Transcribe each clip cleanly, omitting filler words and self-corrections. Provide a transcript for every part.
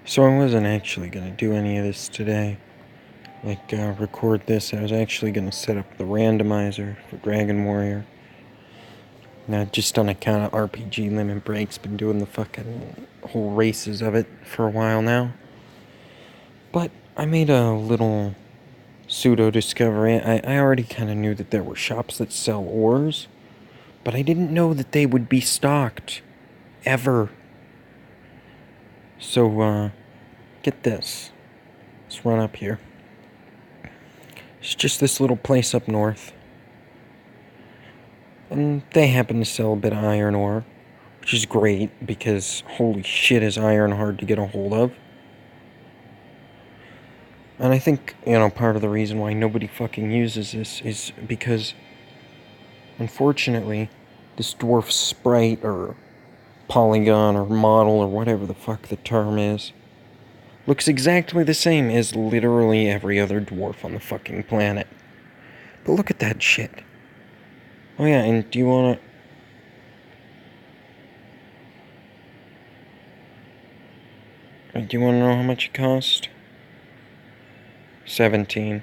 So I wasn't actually gonna do any of this today. Record this. I was actually gonna set up the randomizer for Dragon Warrior. Now, just on account of RPG Limit Break's been doing the fucking whole races of it for a while now. But I made a little pseudo discovery. I already kind of knew that there were shops that sell ores, but I didn't know that they would be stocked. Ever. So, get this. Let's run up here. It's just this little place up north. And they happen to sell a bit of iron ore, which is great because holy shit is iron hard to get a hold of. And I think, part of the reason why nobody fucking uses this is because, unfortunately, this dwarf sprite or polygon or model or whatever the fuck the term is, looks exactly the same as literally every other dwarf on the fucking planet. But look at that shit. Oh yeah, and do you wanna... know how much it cost? 17.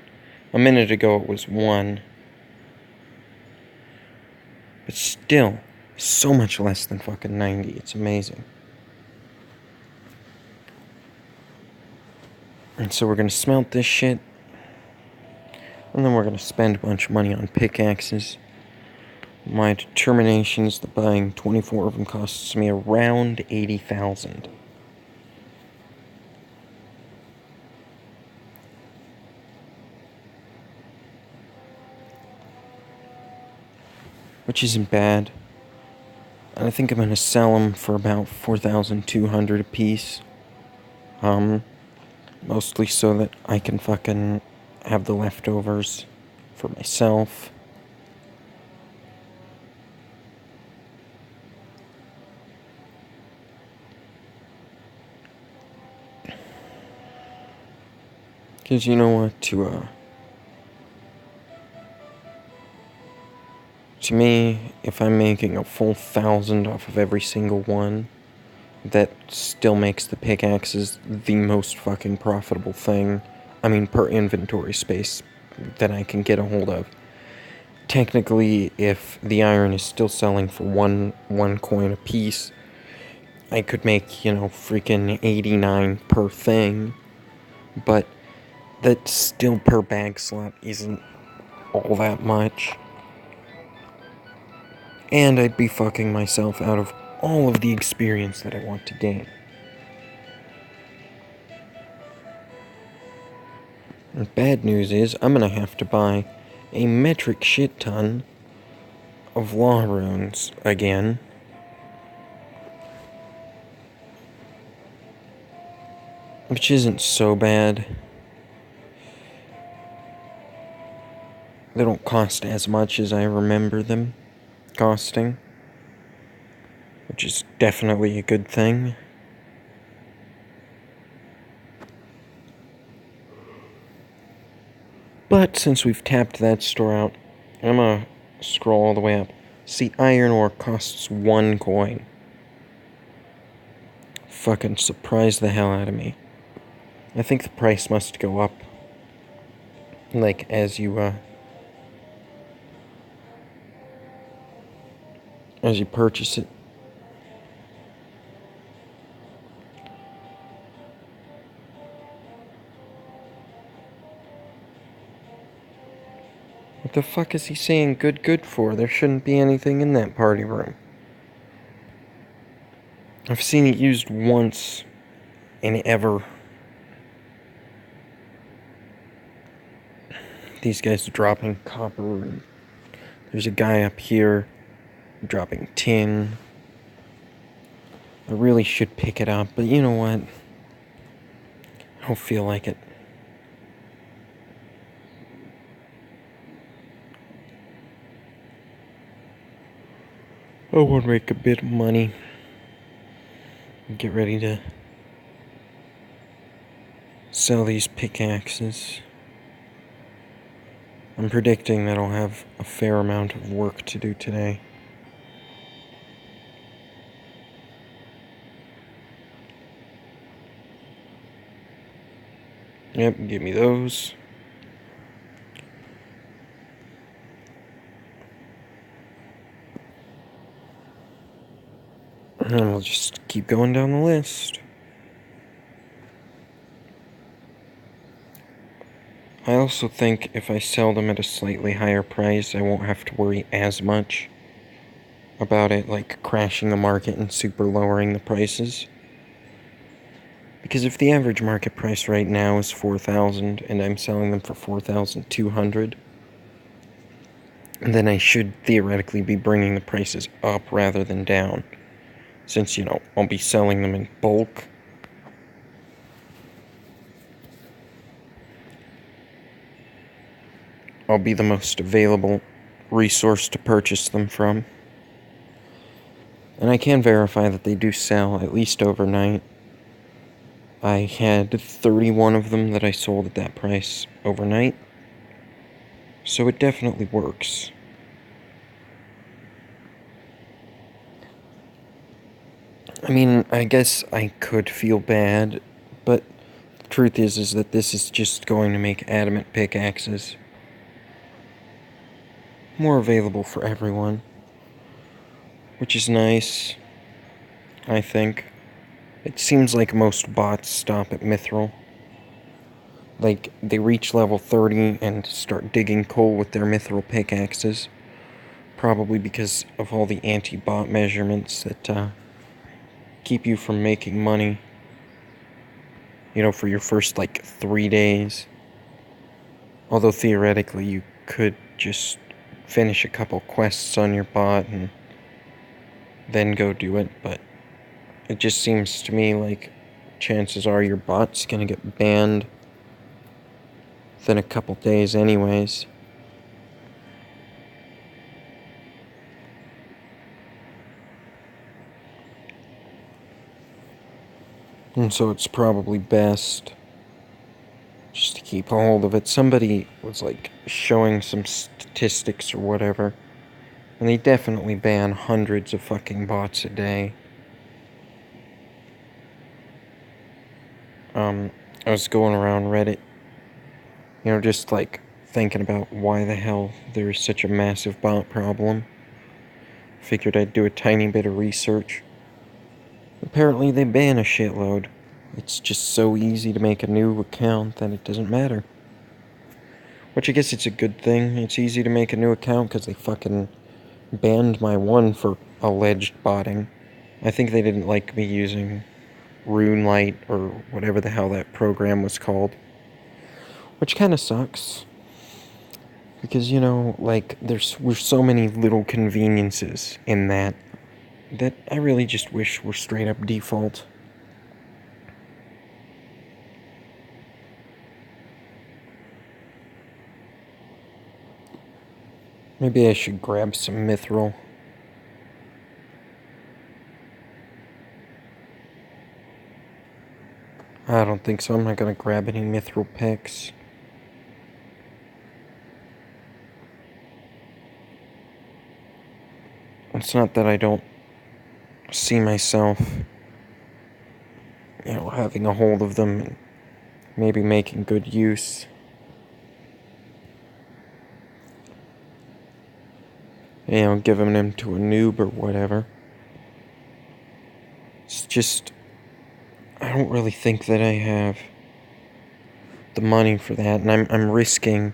A minute ago it was 1. But still, so much less than fucking 90. It's amazing. And so we're gonna smelt this shit. And then we're gonna spend a bunch of money on pickaxes. My determination is that buying 24 of them costs me around 80,000. Which isn't bad. And I think I'm gonna sell them for about 4,200 a piece. Mostly so that I can fucking have the leftovers for myself. Because you know what, to me, if I'm making a full 1,000 off of every single one, that still makes the pickaxes the most fucking profitable thing. I mean, per inventory space that I can get a hold of. Technically, if the iron is still selling for one coin a piece, I could make, freaking 89 per thing. But that still per bag slot isn't all that much. And I'd be fucking myself out of all of the experience that I want to gain. And bad news is, I'm gonna have to buy a metric shit ton of law runes again. Which isn't so bad. They don't cost as much as I remember them costing, which is definitely a good thing. But since we've tapped that store out, I'm gonna scroll all the way up. See, iron ore costs 1 coin. Fucking surprised the hell out of me. I think the price must go up. As you purchase it. What the fuck is he saying good for? There shouldn't be anything in that party room. I've seen it used once in ever. These guys are dropping copper. There's a guy up here dropping tin. I really should pick it up, but you know what? I don't feel like it. I want to make a bit of money. Get ready to sell these pickaxes. I'm predicting that I'll have a fair amount of work to do today. Yep, give me those. And we'll just keep going down the list. I also think if I sell them at a slightly higher price, I won't have to worry as much about it, like, crashing the market and super lowering the prices. Because if the average market price right now is $4,000 and I'm selling them for $4,200, then I should theoretically be bringing the prices up rather than down. Since, I'll be selling them in bulk. I'll be the most available resource to purchase them from. And I can verify that they do sell, at least overnight. I had 31 of them that I sold at that price overnight. So it definitely works. I mean, I guess I could feel bad, but the truth is that this is just going to make adamant pickaxes more available for everyone. Which is nice, I think. It seems like most bots stop at mithril. Like, they reach level 30 and start digging coal with their mithril pickaxes. Probably because of all the anti-bot measurements that keep you from making money. For your first, 3 days. Although theoretically you could just finish a couple quests on your bot and then go do it, but it just seems to me like chances are your bot's gonna get banned within a couple days anyways. And so it's probably best just to keep a hold of it. Somebody was showing some statistics or whatever, and they definitely ban hundreds of fucking bots a day. I was going around Reddit, just thinking about why the hell there's such a massive bot problem. Figured I'd do a tiny bit of research. Apparently they ban a shitload. It's just so easy to make a new account that it doesn't matter. Which I guess it's a good thing. It's easy to make a new account because they fucking banned my one for alleged botting. I think they didn't like me using RuneLite or whatever the hell that program was called. Which kind of sucks. Because, there's so many little conveniences in that I really just wish were straight up default. Maybe I should grab some mithril. I don't think so. I'm not gonna grab any mithril picks. It's not that I don't see myself, having a hold of them and maybe making good use. Giving them to a noob or whatever. It's just, I don't really think that I have the money for that, and I'm risking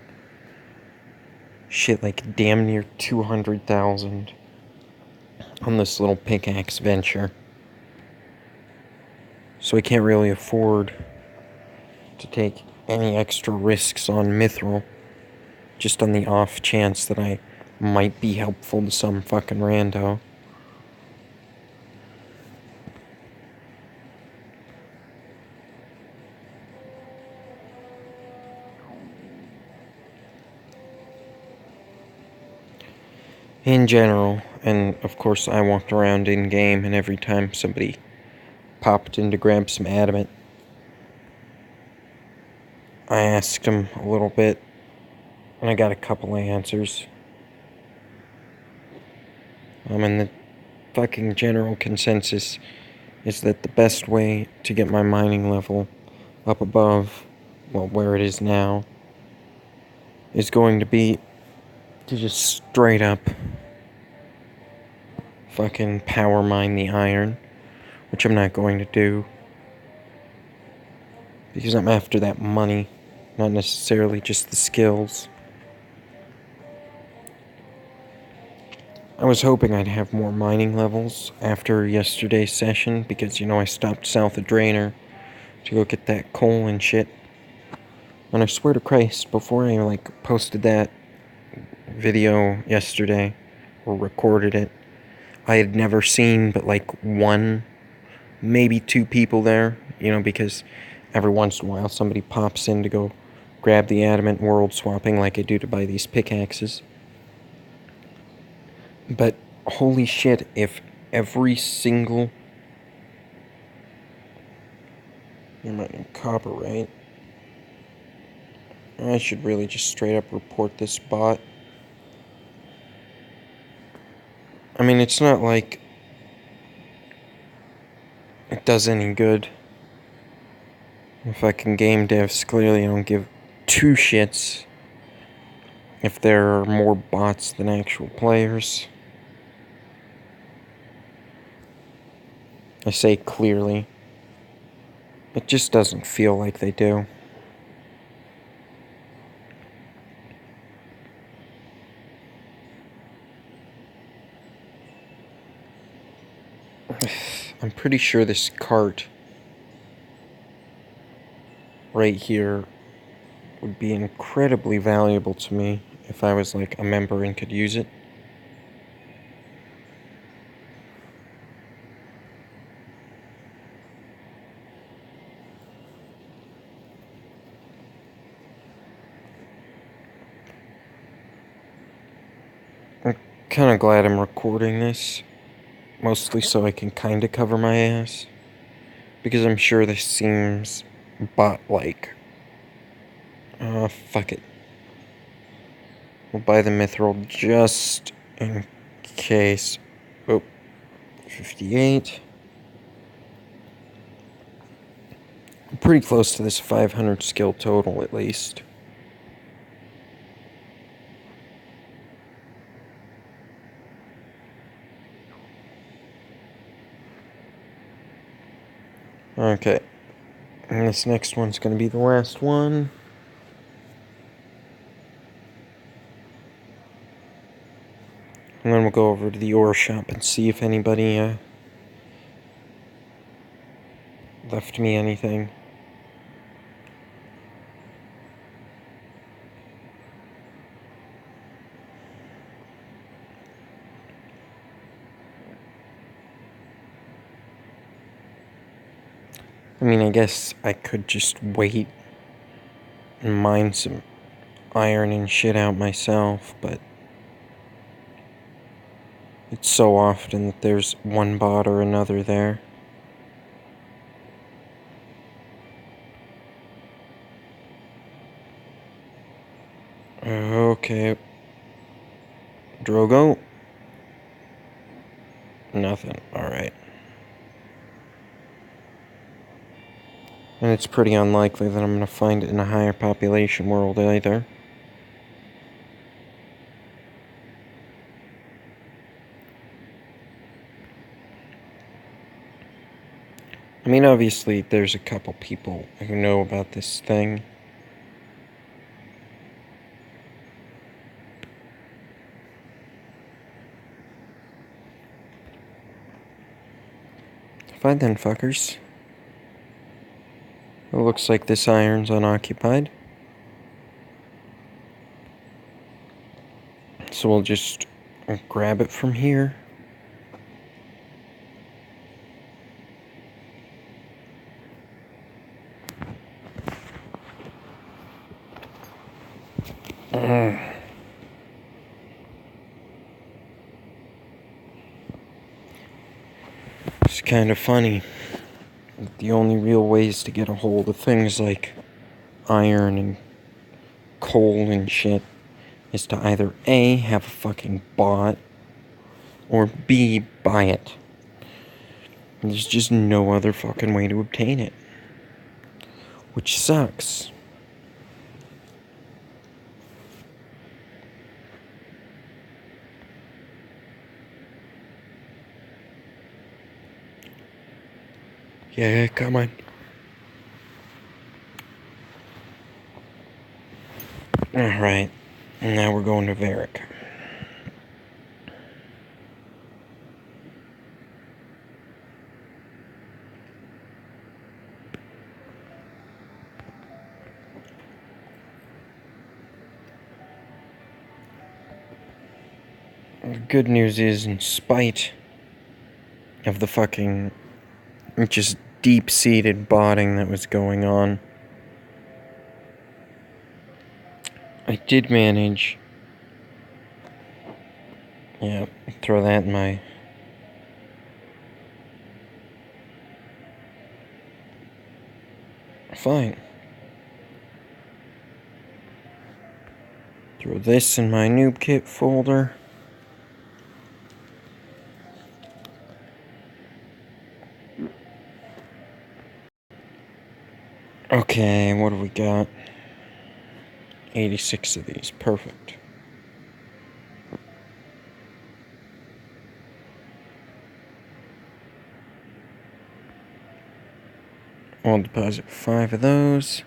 shit damn near 200,000 on this little pickaxe venture. So I can't really afford to take any extra risks on mithril, just on the off chance that I might be helpful to some fucking rando. In general, and of course I walked around in game, and every time somebody popped in to grab some adamant, I asked him a little bit, and I got a couple of answers. And the fucking general consensus is that the best way to get my mining level up above well, where it is now, is going to be to just straight up fucking power mine the iron, which I'm not going to do because I'm after that money, not necessarily just the skills. I was hoping I'd have more mining levels after yesterday's session because, I stopped south of Drainer to go get that coal and shit. And I swear to Christ, before I, posted that video yesterday, or recorded it, I had never seen but, one, maybe two people there, because every once in a while somebody pops in to go grab the adamant world swapping like I do to buy these pickaxes. But holy shit, if every single... You're mining copper, right? I should really just straight up report this bot. I mean, it's not like it does any good. If I can game devs, clearly I don't give two shits if there are more bots than actual players. I say clearly. It just doesn't feel like they do. I'm pretty sure this cart right here would be incredibly valuable to me if I was a member and could use it. I'm kind of glad I'm recording this, mostly so I can kind of cover my ass, because I'm sure this seems bot-like. Fuck it. We'll buy the mithril just in case. Oh, 58. I'm pretty close to this 500 skill total, at least. Okay. And this next one's gonna be the last one. And then we'll go over to the ore shop and see if anybody left me anything. I mean, I guess I could just wait and mine some iron and shit out myself, but it's so often that there's one bot or another there. Okay. Drogo? Nothing. Alright. And it's pretty unlikely that I'm going to find it in a higher population world either. I mean, obviously, there's a couple people who know about this thing. Fine then, fuckers. It looks like this iron's unoccupied. So we'll just grab it from here. It's kind of funny. The only real ways to get a hold of things like iron and coal and shit is to either A, have a fucking bot, or B, buy it. There's just no other fucking way to obtain it. Which sucks. Yeah, come on. Alright. Now we're going to Varric. The good news is, in spite of the fucking just deep-seated botting that was going on, I did manage. Yeah, throw that in my... Fine. Throw this in my noob kit folder. Okay, what do we got? 86 of these. Perfect. I'll deposit 5 of those.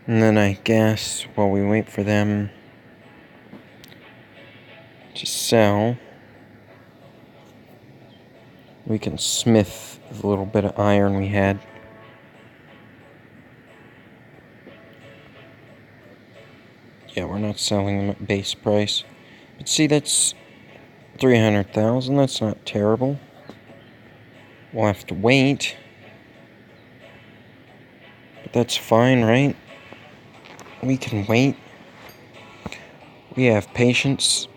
And then I guess while we wait for them to sell, we can smith the little bit of iron we had. Yeah, we're not selling them at base price. But see, that's 300,000. That's not terrible. We'll have to wait. But that's fine, right? We can wait. We have patience.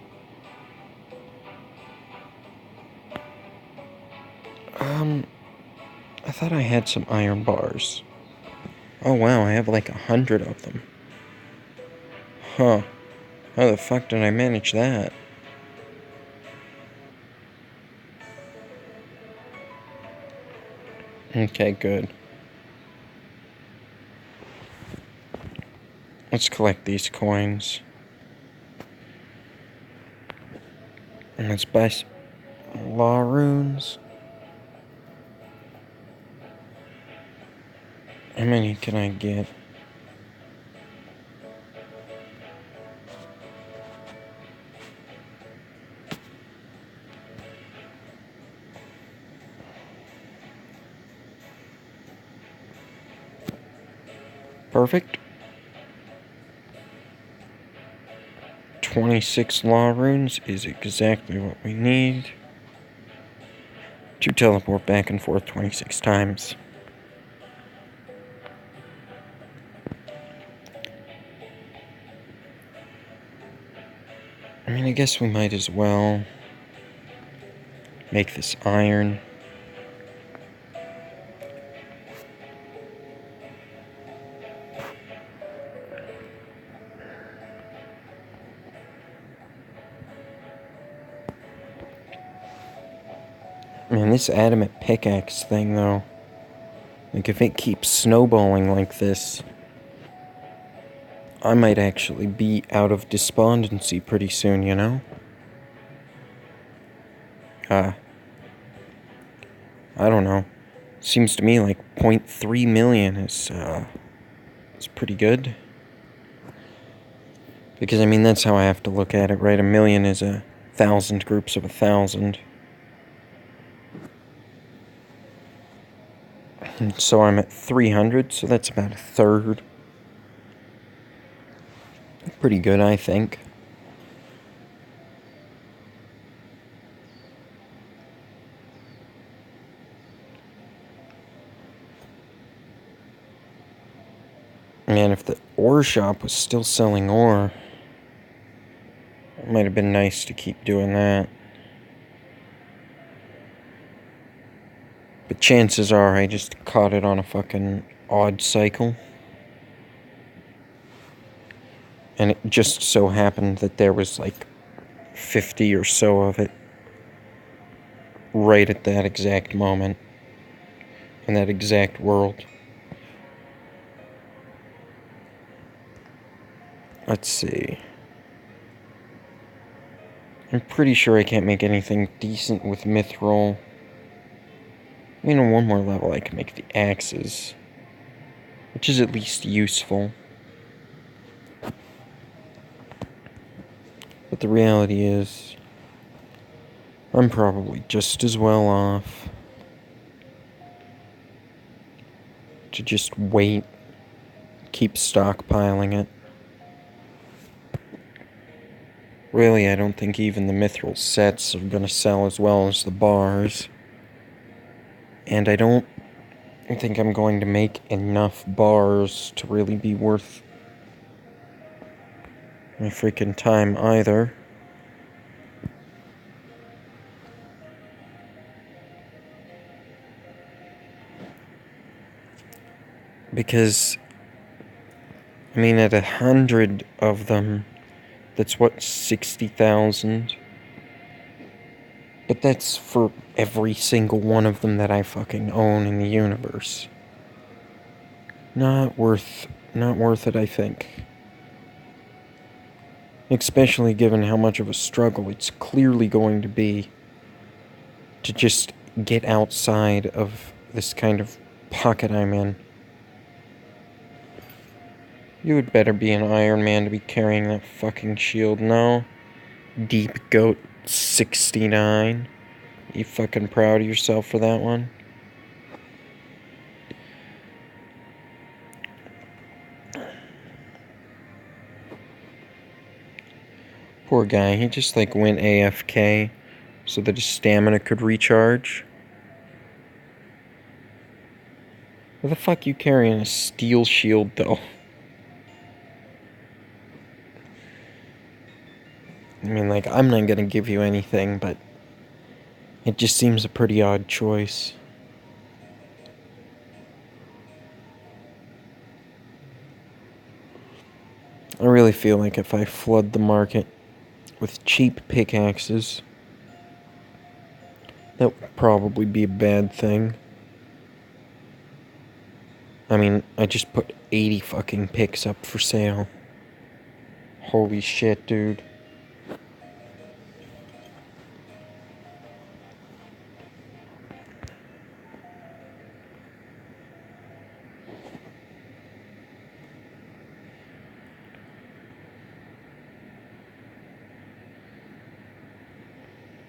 I thought I had some iron bars. Oh wow, I have like 100 of them. Huh. How the fuck did I manage that? Okay, good. Let's collect these coins. And let's buy law runes. How many can I get? Perfect. 26 law runes is exactly what we need to teleport back and forth 26 times. I mean, I guess we might as well make this iron. Man, this adamant pickaxe thing, though. Like, if it keeps snowballing like this, I might actually be out of despondency pretty soon, you know? I don't know. Seems to me like 0.3 million is pretty good. Because, I mean, that's how I have to look at it, right? A million is 1,000 groups of 1,000. And so I'm at 300, so that's about a third. Pretty good, I think. Man, if the ore shop was still selling ore, it might have been nice to keep doing that. But chances are I just caught it on a fucking odd cycle. And it just so happened that there was like 50 or so of it right at that exact moment in that exact world. Let's see. I'm pretty sure I can't make anything decent with mithril. I mean, on one more level I can make the axes, which is at least useful. But the reality is, I'm probably just as well off to just wait, keep stockpiling it. Really, I don't think even the mithril sets are gonna sell as well as the bars. And I don't think I'm going to make enough bars to really be worth my freaking time either. Because, I mean, at 100 of them, that's what, 60,000? But that's for every single one of them that I fucking own in the universe. Not worth it, I think. Especially given how much of a struggle it's clearly going to be to just get outside of this kind of pocket I'm in. You would better be an Iron Man to be carrying that fucking shield. No. Deep Goat 69. You fucking proud of yourself for that one? Poor guy, he just like went AFK so that his stamina could recharge. Where the fuck you carrying a steel shield though? I mean, like, I'm not gonna give you anything, but it just seems a pretty odd choice. I really feel like if I flood the market with cheap pickaxes, that would probably be a bad thing. I mean, I just put 80 fucking picks up for sale. Holy shit, dude.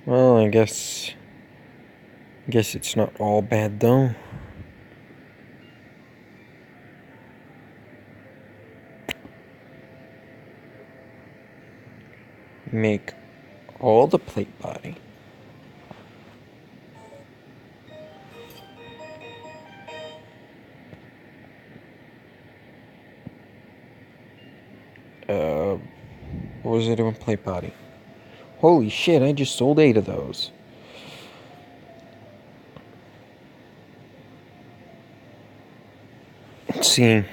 Well, I guess it's not all bad though. Make all the plate body. What was I doing? Plate body. Holy shit, I just sold 8 of those. Let's see.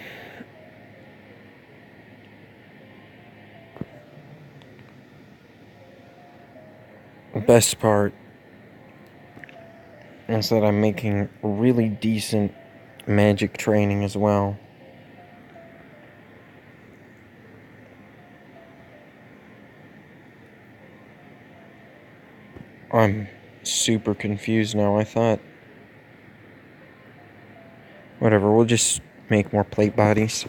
The best part is that I'm making really decent magic training as well. I'm super confused now. I thought... Whatever, we'll just make more plate bodies.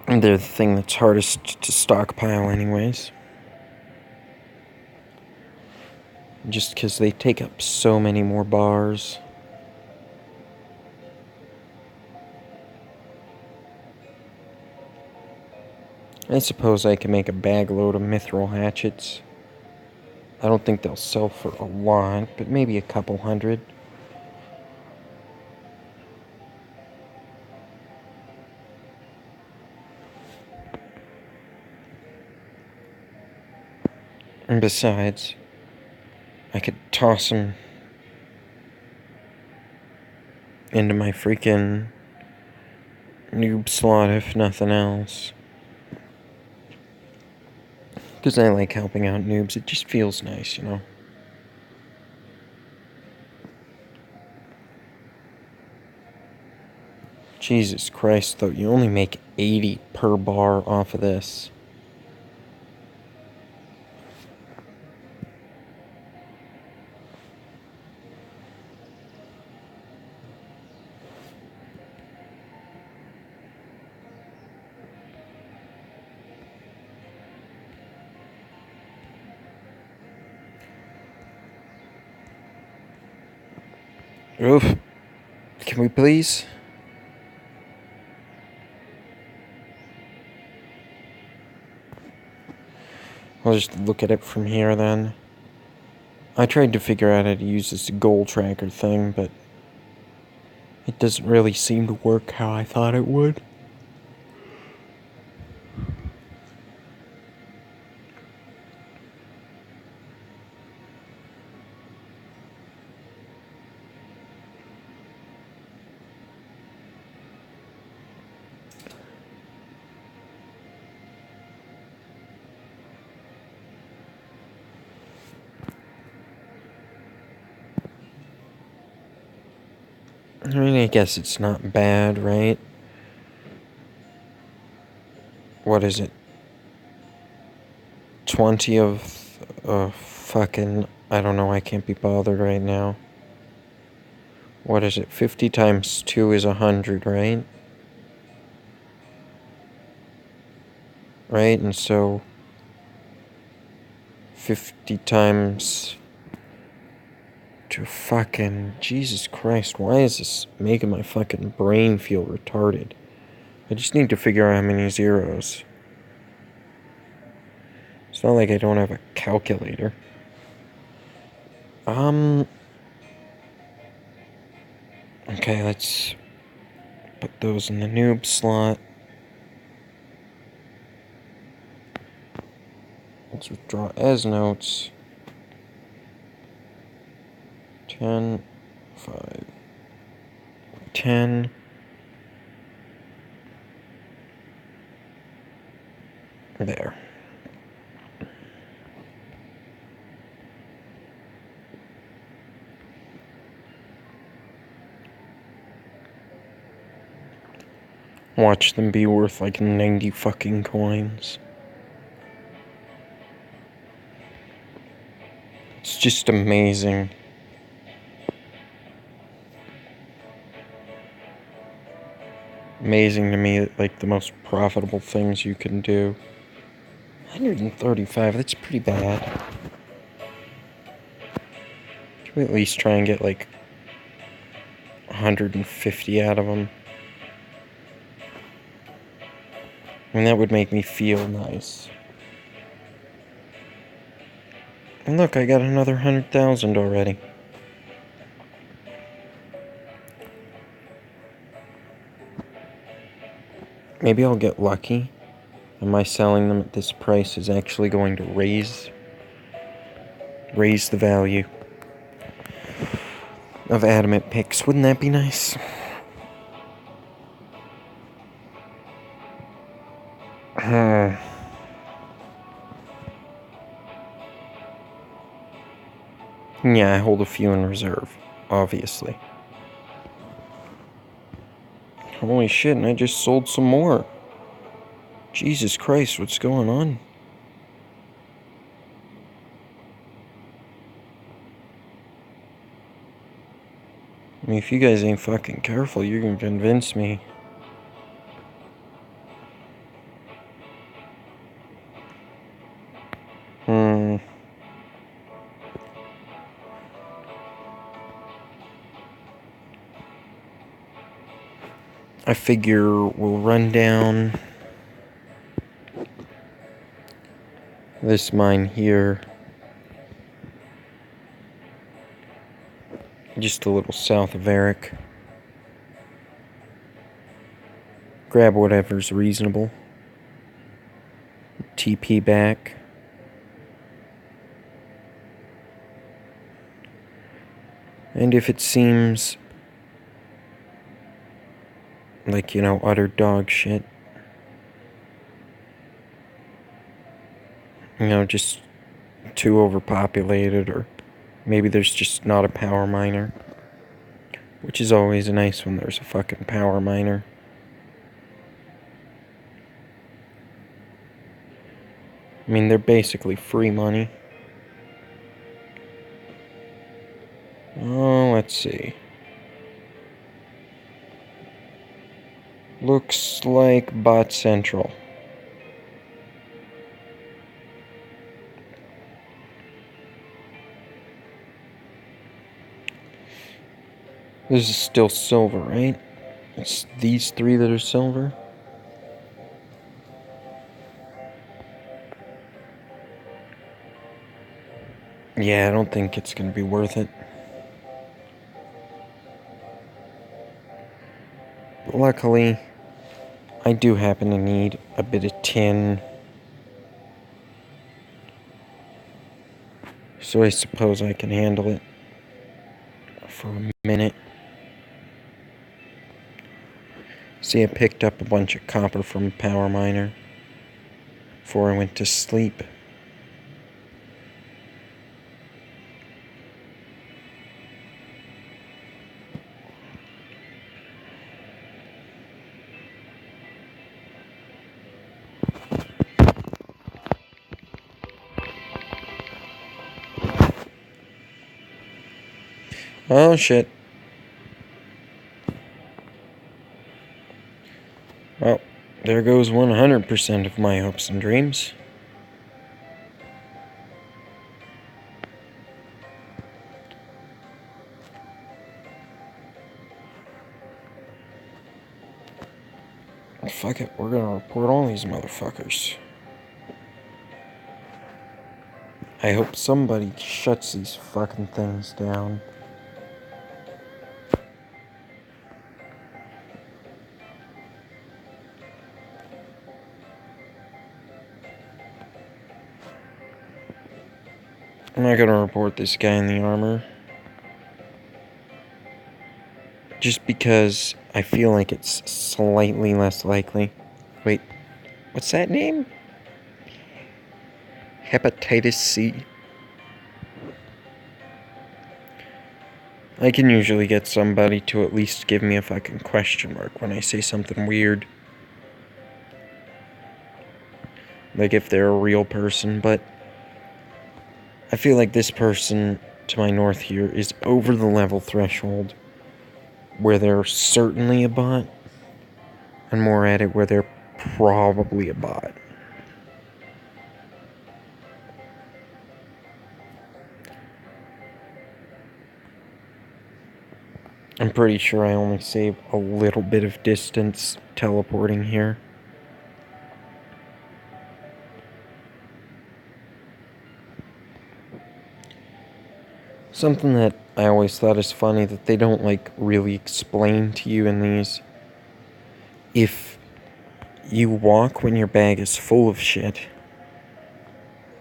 And they're the thing that's hardest to stockpile anyways. Just because they take up so many more bars. I suppose I can make a bag load of mithril hatchets. I don't think they'll sell for a lot, but maybe a couple hundred. And besides, I could toss them into my freaking noob slot if nothing else. Because I like helping out noobs. It just feels nice, you know? Jesus Christ, though, you only make 80 per bar off of this. Oof. Can we please? I'll just look at it from here then. I tried to figure out how to use this goal tracker thing, but it doesn't really seem to work how I thought it would. I mean, I guess it's not bad, right? What is it? 20 of fucking... I don't know, I can't be bothered right now. What is it? 50 times 2 is 100, right? Right, and so... 50 times... to fucking... Jesus Christ, why is this making my fucking brain feel retarded? I just need to figure out how many zeros. It's not like I don't have a calculator. Okay, let's put those in the noob slot. Let's withdraw as notes. 10, 5, 10. There. Watch them be worth like 90 fucking coins. It's just amazing. Amazing to me, like the most profitable things you can do. 135, that's pretty bad. Can we at least try and get like 150 out of them? And that would make me feel nice. And look, I got another 100,000 already. Maybe I'll get lucky. And my selling them at this price is actually going to raise the value of adamant picks. Wouldn't that be nice? Yeah, I hold a few in reserve, obviously. Holy shit, and I just sold some more. Jesus Christ, what's going on? I mean, if you guys ain't fucking careful, you can convince me. I figure we'll run down this mine here. Just a little south of Eric. Grab whatever's reasonable. TP back. And if it seems like, utter dog shit, just too overpopulated, or maybe there's just not a power miner, which is always nice when there's a fucking power miner. I mean, they're basically free money. Oh, let's see. Looks like Bot Central. This is still silver, right? It's these three that are silver. Yeah, I don't think it's gonna be worth it. But luckily, I do happen to need a bit of tin. So I suppose I can handle it for a minute. See, I picked up a bunch of copper from a power miner before I went to sleep. Oh shit. Well, there goes 100% of my hopes and dreams. Fuck it, we're gonna report all these motherfuckers. I hope somebody shuts these fucking things down. I'm not gonna report this guy in the armor. Just because I feel like it's slightly less likely. Wait, what's that name? Hepatitis C. I can usually get somebody to at least give me a fucking question mark when I say something weird. Like if they're a real person, but I feel like this person to my north here is over the level threshold where they're certainly a bot, and more at it where they're probably a bot. I'm pretty sure I only save a little bit of distance teleporting here. Something that I always thought is funny that they don't like really explain to you in these. If you walk when your bag is full of shit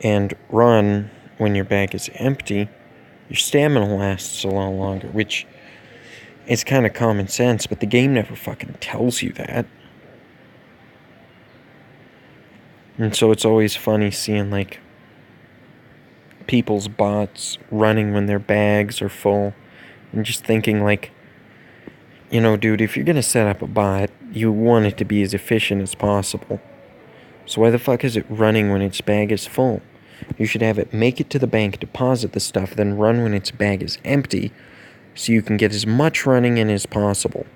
and run when your bag is empty, your stamina lasts a lot longer, which is kind of common sense, but the game never fucking tells you that. And so it's always funny seeing like people's bots running when their bags are full and just thinking like, you know, dude, if you're gonna set up a bot, you want it to be as efficient as possible. So why the fuck is it running when its bag is full? You should have it make it to the bank, deposit the stuff, then run when its bag is empty, so you can get as much running in as possible.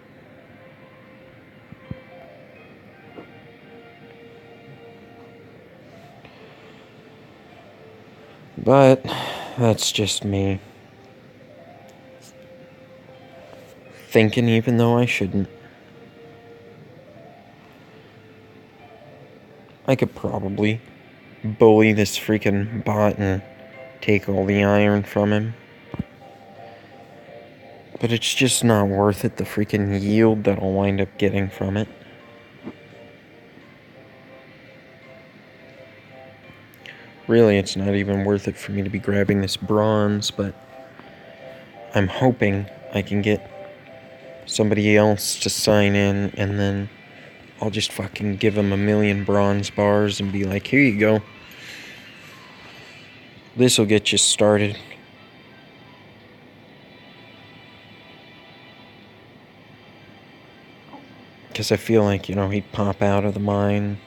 But that's just me. Thinking even though I shouldn't. I could probably bully this freaking bot and take all the iron from him. But it's just not worth it, the freaking yield that I'll wind up getting from it. Really, it's not even worth it for me to be grabbing this bronze, but I'm hoping I can get somebody else to sign in, and then I'll just fucking give them 1,000,000 bronze bars and be like, here you go. This'll get you started. Because I feel like, you know, he'd pop out of the mine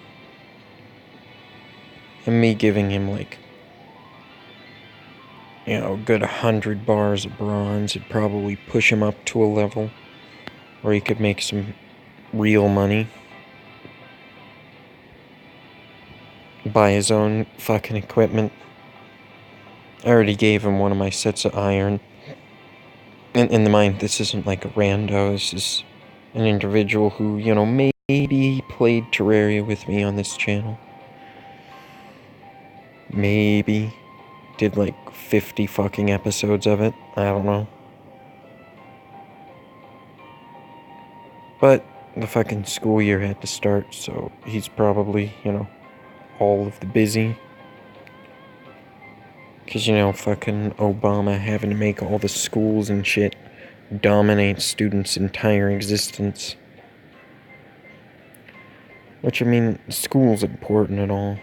And me giving him, like, you know, a good 100 bars of bronze would probably push him up to a level where he could make some real money. Buy his own fucking equipment. I already gave him one of my sets of iron. In the mind, this isn't like a rando. This is an individual who, you know, maybe played Terraria with me on this channel. Maybe did like 50 fucking episodes of it. I don't know. But the fucking school year had to start, so he's probably, you know, all of the busy. Because, you know, fucking Obama having to make all the schools and shit dominate students' entire existence. Which, I mean, school's important and all.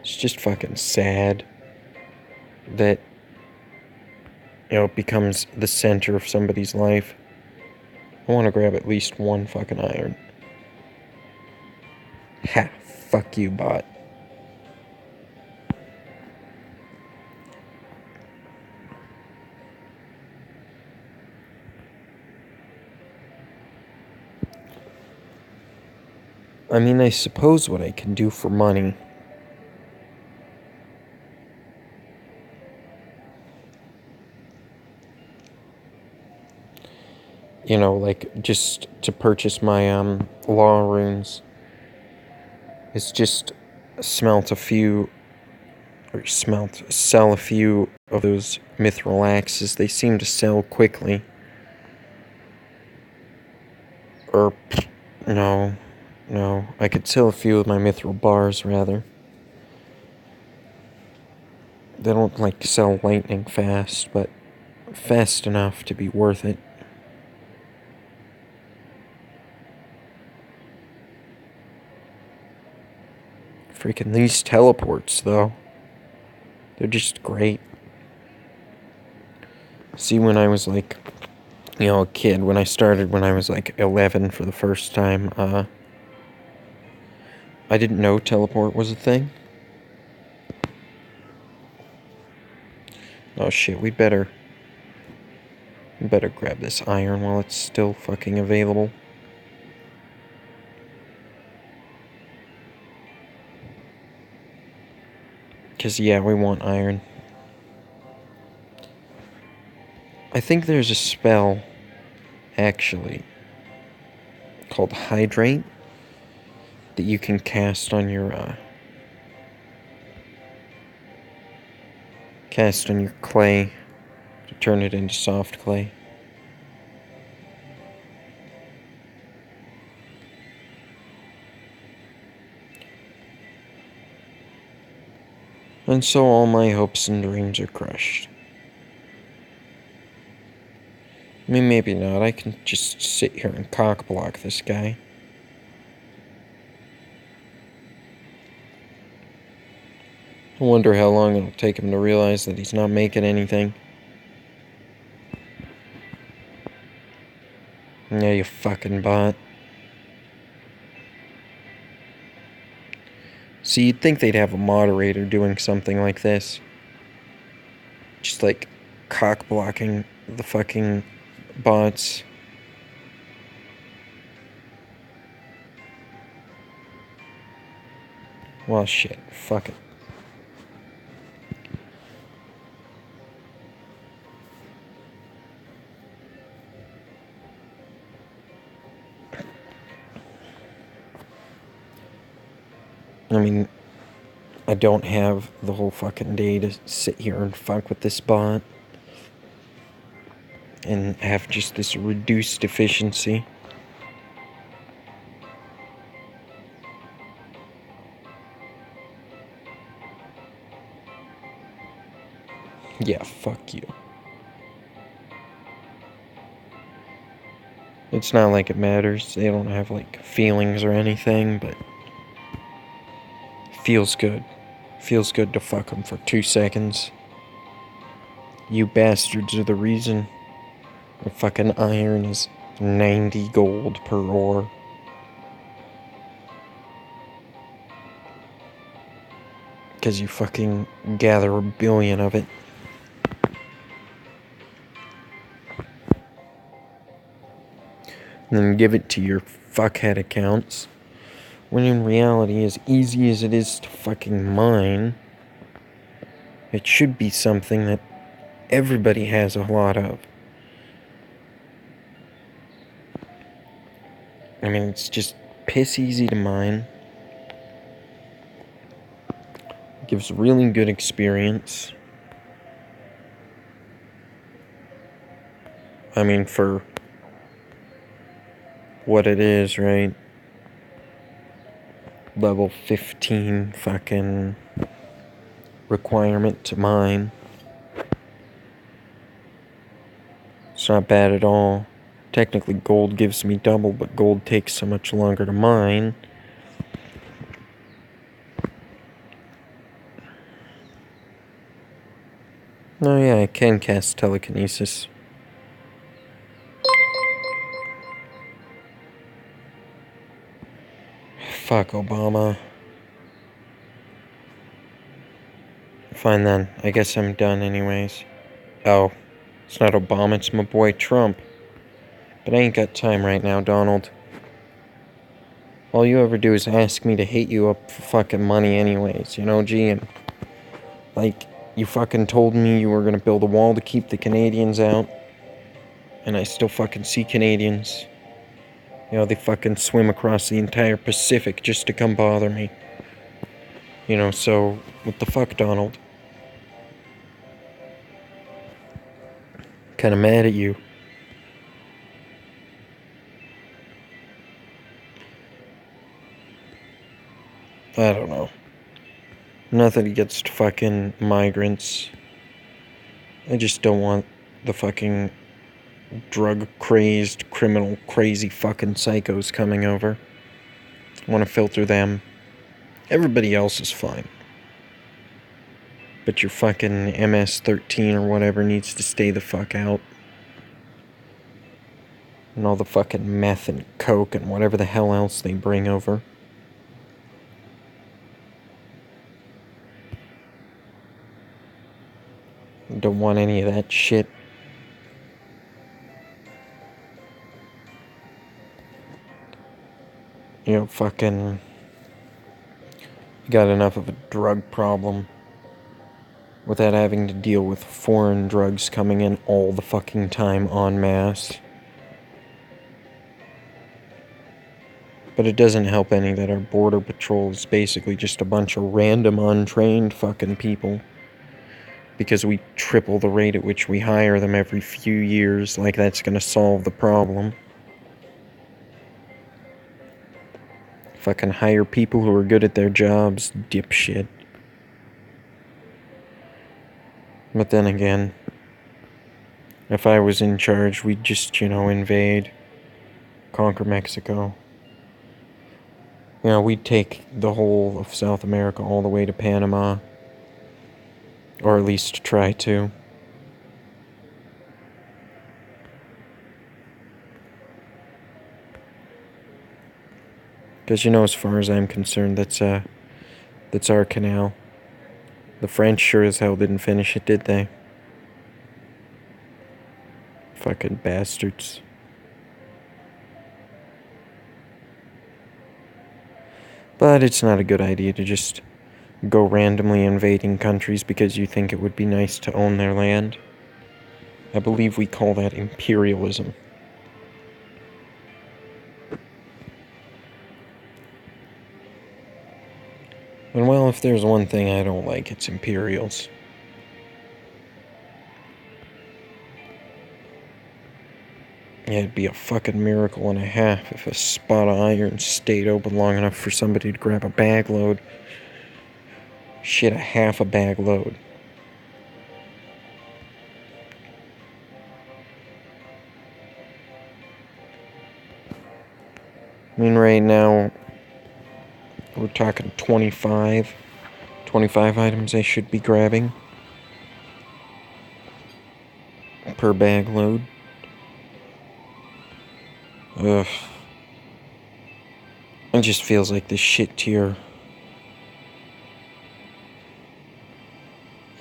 It's just fucking sad that, you know, it becomes the center of somebody's life. I want to grab at least one fucking iron. Ha, fuck you, bot. I mean, I suppose what I can do for money. You know, like, just to purchase my, law runes. Is just sell a few of those mithril axes. They seem to sell quickly. Or, no, I could sell a few of my mithril bars, rather. They don't, like, sell lightning fast, but fast enough to be worth it. Freaking these teleports, though. They're just great. See, when I was, like, you know, a kid, when I started when I was, like, 11 for the first time, I didn't know teleport was a thing. Oh shit, we better grab this iron while it's still fucking available. Because, yeah, we want iron. I think there's a spell, actually, called Hydrate, that you can cast on your, clay to turn it into soft clay. And so all my hopes and dreams are crushed. I mean, maybe not. I can just sit here and cockblock this guy. I wonder how long it'll take him to realize that he's not making anything. Yeah, you fucking bot. See, you'd think they'd have a moderator doing something like this. Just like cock-blocking the fucking bots. Well, shit. Fuck it. I mean, I don't have the whole fucking day to sit here and fuck with this bot. And have just this reduced efficiency. Yeah, fuck you. It's not like it matters. They don't have, like, feelings or anything, but feels good. Feels good to fuck them for 2 seconds. You bastards are the reason the fucking iron is 90 gold per ore. because you fucking gather a billion of it. And then give it to your fuckhead accounts. When in reality, as easy as it is to fucking mine, it should be something that everybody has a lot of. I mean, it's just piss easy to mine. Gives really good experience. I mean, for what it is, right? Level 15 fucking requirement to mine. It's not bad at all. Technically, gold gives me double, but gold takes so much longer to mine. Oh yeah, I can cast telekinesis. Fuck Obama. Fine then, I guess I'm done anyways. Oh, it's not Obama, it's my boy Trump. But I ain't got time right now, Donald. All you ever do is ask me to hit you up for fucking money anyways, you know, G? And, like, you fucking told me you were gonna build a wall to keep the Canadians out. And I still fucking see Canadians. You know, they fucking swim across the entire Pacific just to come bother me. You know, so, what the fuck, Donald? Kinda mad at you. I don't know. Nothing against fucking migrants. I just don't want the fucking drug-crazed, criminal, crazy fucking psychos coming over. I want to filter them. Everybody else is fine. But your fucking MS-13 or whatever needs to stay the fuck out. And all the fucking meth and coke and whatever the hell else they bring over. Don't want any of that shit. You know, fucking... You got enough of a drug problem without having to deal with foreign drugs coming in all the fucking time en masse. But it doesn't help any that our border patrol is basically just a bunch of random untrained fucking people. Because we triple the rate at which we hire them every few years, like that's gonna solve the problem. Fucking hire people who are good at their jobs, dipshit. But then again, if I was in charge, we'd just, you know, invade, conquer Mexico. You know, we'd take the whole of South America all the way to Panama. Or at least try to. Because, you know, as far as I'm concerned, that's our canal. The French sure as hell didn't finish it, did they? Fucking bastards. But it's not a good idea to just go randomly invading countries because you think it would be nice to own their land. I believe we call that imperialism. And well, if there's one thing I don't like, it's Imperials. Yeah, it'd be a fucking miracle and a half if a spot of iron stayed open long enough for somebody to grab a bag load. Shit, a half a bag load. I mean, right now, we're talking 25 items I should be grabbing per bag load. Ugh. It just feels like this shit tier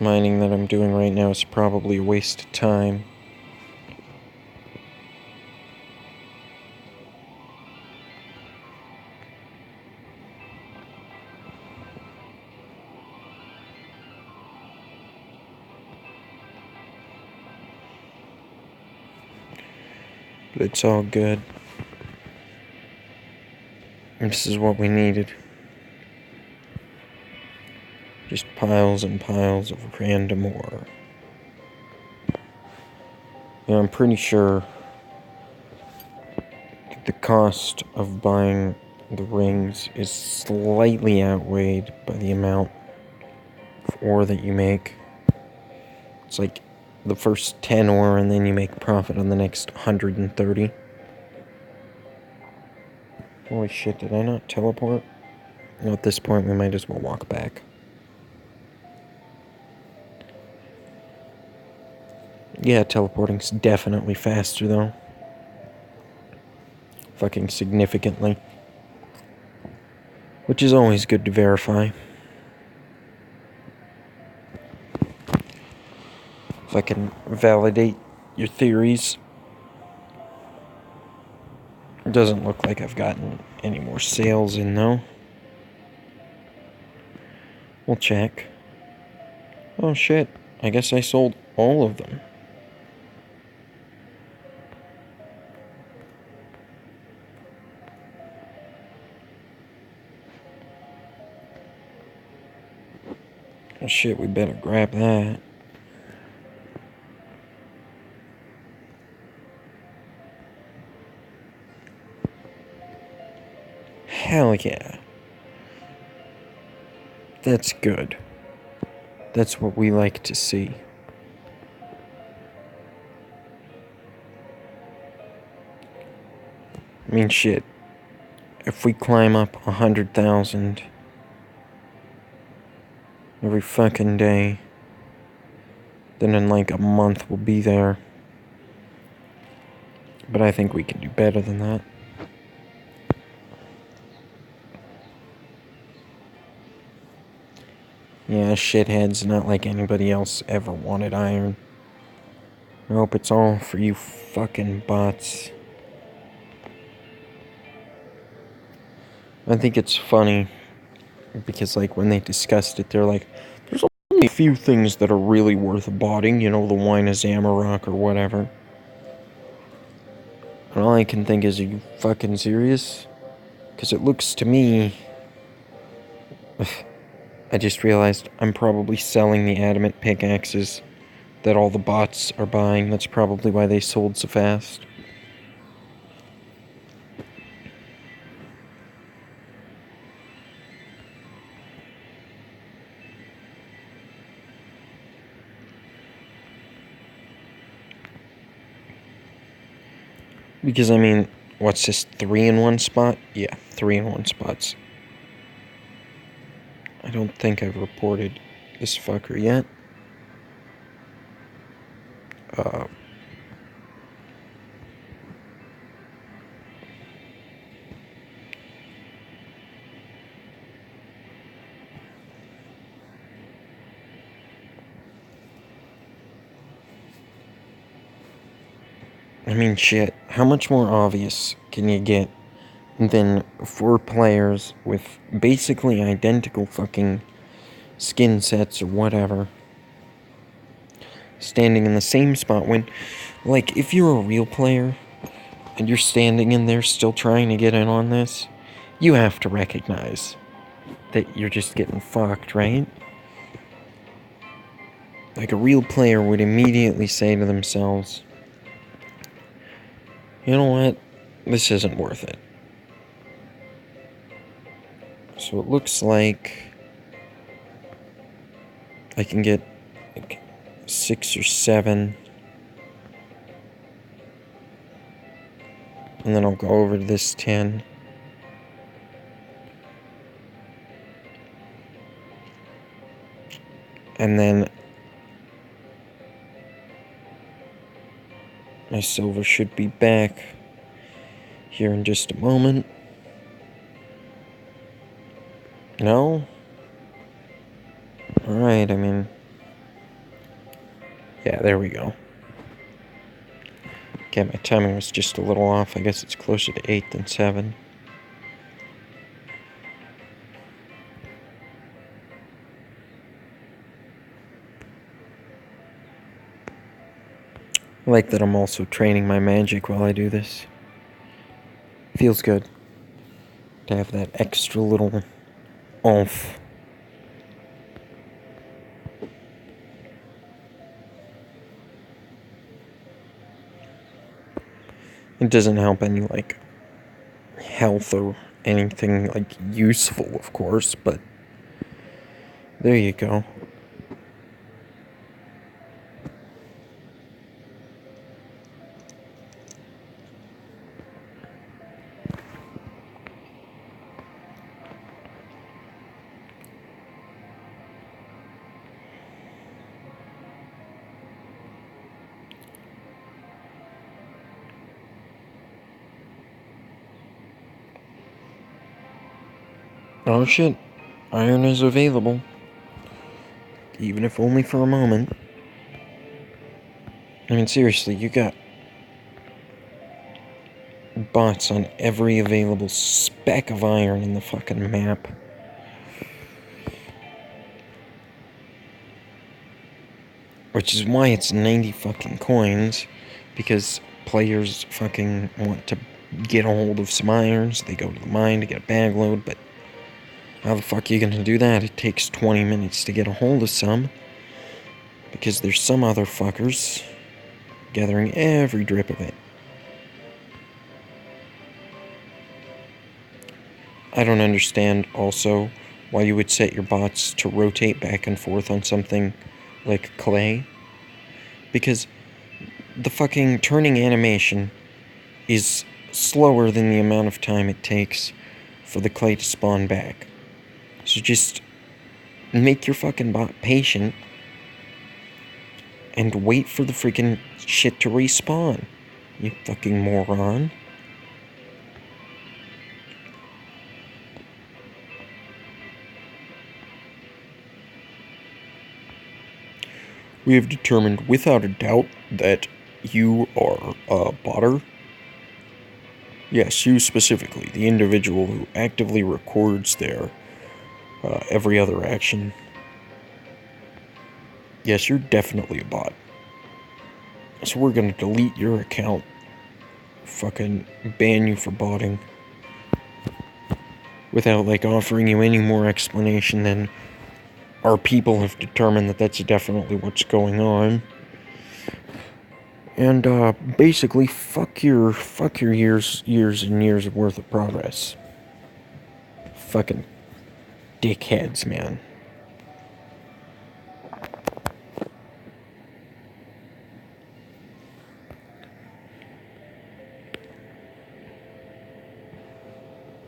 mining that I'm doing right now is probably a waste of time. But it's all good. This is what we needed. Just piles and piles of random ore. Yeah, I'm pretty sure the cost of buying the rings is slightly outweighed by the amount of ore that you make. It's like the first 10 ore and then you make profit on the next 130. Holy shit, did I not teleport? No, at this point we might as well walk back. Yeah, teleporting's definitely faster though. Fucking significantly. Which is always good to verify. If I can validate your theories. It doesn't look like I've gotten any more sales in though. We'll check. Oh shit, I guess I sold all of them. Oh shit, we better grab that. Hell yeah. That's good. That's what we like to see. I mean, shit. If we climb up 100,000 every fucking day, then in like a month we'll be there. But I think we can do better than that. Yeah, shitheads, not like anybody else ever wanted iron. Nope, it's all for you fucking bots. I think it's funny because, like, when they discussed it, they're like, there's only a few things that are really worth botting, you know, the wine of Zamarok or whatever. And all I can think is, are you fucking serious? Because it looks to me... I just realized I'm probably selling the adamant pickaxes that all the bots are buying. That's probably why they sold so fast. Because, I mean, what's this, 3 in 1 spot? Yeah, 3 in 1 spots. I don't think I've reported this fucker yet. I mean, shit, how much more obvious can you get than 4 players with basically identical fucking skin sets or whatever standing in the same spot when, like, if you're a real player and you're standing in there still trying to get in on this, you have to recognize that you're just getting fucked, right? Like, a real player would immediately say to themselves, you know what, this isn't worth it. So it looks like I can get like 6 or 7. And then I'll go over to this 10. And then my silver should be back here in just a moment. No? Alright, I mean, Yeah, there we go. Okay, my timing was just a little off. I guess it's closer to 8 than 7. I like that I'm also training my magic while I do this. Feels good to have that extra little oomph. It doesn't help any, like, health or anything, like, useful, of course, but there you go. Oh shit, iron is available. Even if only for a moment. I mean, seriously, you got bots on every available speck of iron in the fucking map. Which is why it's 90 fucking coins, because players fucking want to get a hold of some irons. They go to the mine to get a bag load, but how the fuck are you gonna do that? It takes 20 minutes to get a hold of some, because there's some other fuckers gathering every drip of it. I don't understand also why you would set your bots to rotate back and forth on something like clay, because the fucking turning animation is slower than the amount of time it takes for the clay to spawn back. So just make your fucking bot patient and wait for the freaking shit to respawn, you fucking moron. We have determined without a doubt that you are a botter. Yes, you specifically, the individual who actively records their every other action. Yes, you're definitely a bot. So we're gonna delete your account. Fucking ban you for botting. Without, like, offering you any more explanation than our people have determined that that's definitely what's going on. And, basically, fuck your years and years of worth of progress. Fucking dickheads, man.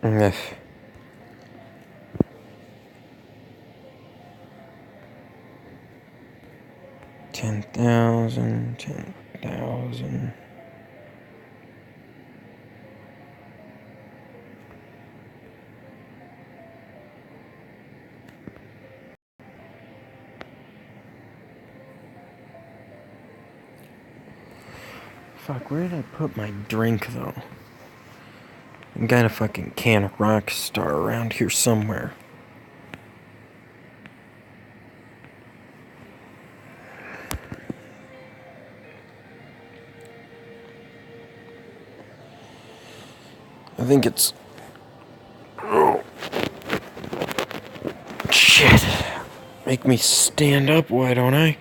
Ugh. 10,000, 10,000. Fuck, where did I put my drink, though? I got a fucking can of Rockstar around here somewhere. I think it's... Oh. Shit. Make me stand up, why don't I?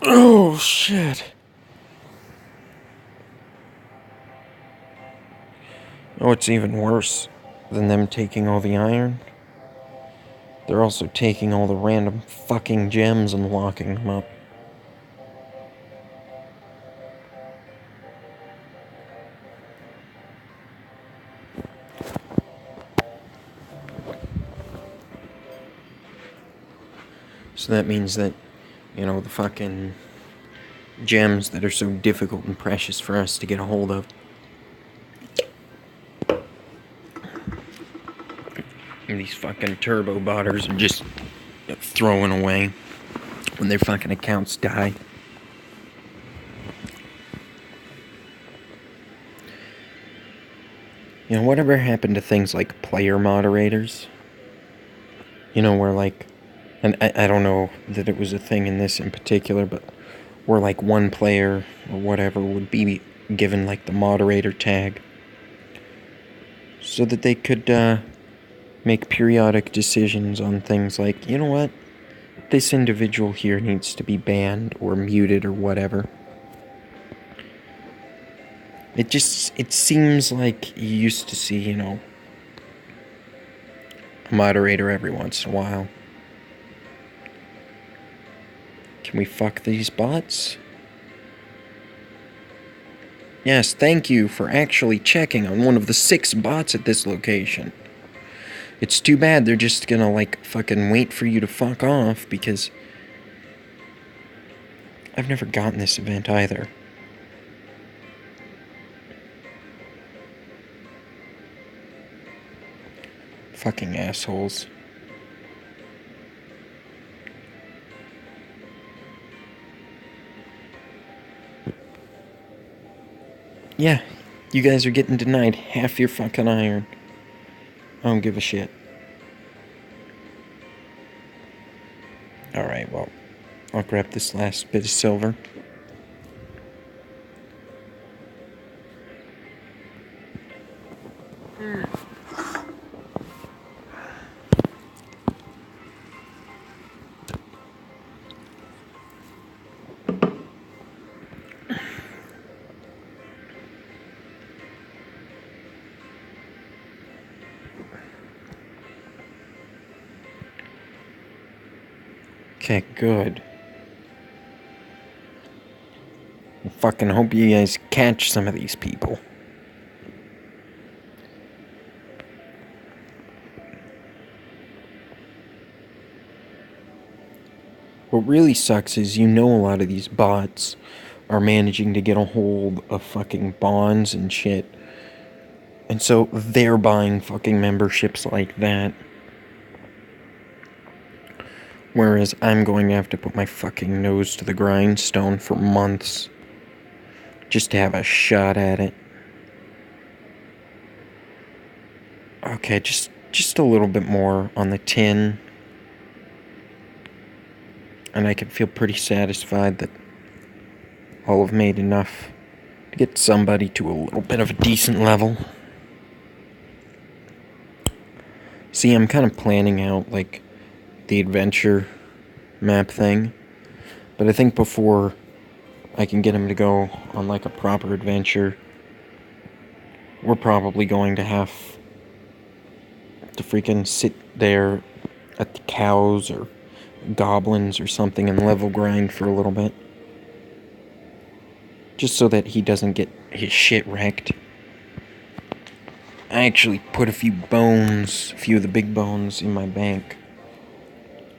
Oh, shit. Oh, it's even worse than them taking all the iron. They're also taking all the random fucking gems and locking them up. So that means that, you know, the fucking gems that are so difficult and precious for us to get a hold of, these fucking turbo botters are just throwing away. when their fucking accounts die. You know, whatever happened to things like player moderators? You know, where like, and I don't know that it was a thing in this in particular, but where like one player or whatever would be given like the moderator tag so that they could make periodic decisions on things like, you know what, this individual here needs to be banned or muted or whatever. It seems like you used to see, you know, a moderator every once in a while. Can we fuck these bots? Yes, thank you for actually checking on one of the 6 bots at this location. It's too bad they're just gonna, like, fucking wait for you to fuck off, because I've never gotten this event either. Fucking assholes. Yeah, you guys are getting denied half your fucking iron. I don't give a shit. Alright, well, I'll grab this last bit of silver. Okay, good. I fucking hope you guys catch some of these people. What really sucks is, you know, a lot of these bots are managing to get a hold of fucking bonds and shit. And so they're buying fucking memberships like that. Whereas I'm going to have to put my fucking nose to the grindstone for months just to have a shot at it. Okay, just a little bit more on the tin. And I can feel pretty satisfied that I'll have made enough to get somebody to a little bit of a decent level. See, I'm kind of planning out, like, the adventure map thing. But I think before I can get him to go on, like, a proper adventure, we're probably going to have to freaking sit there at the cows or goblins or something and level grind for a little bit. Just so that he doesn't get his shit wrecked. I actually put a few of the big bones in my bank.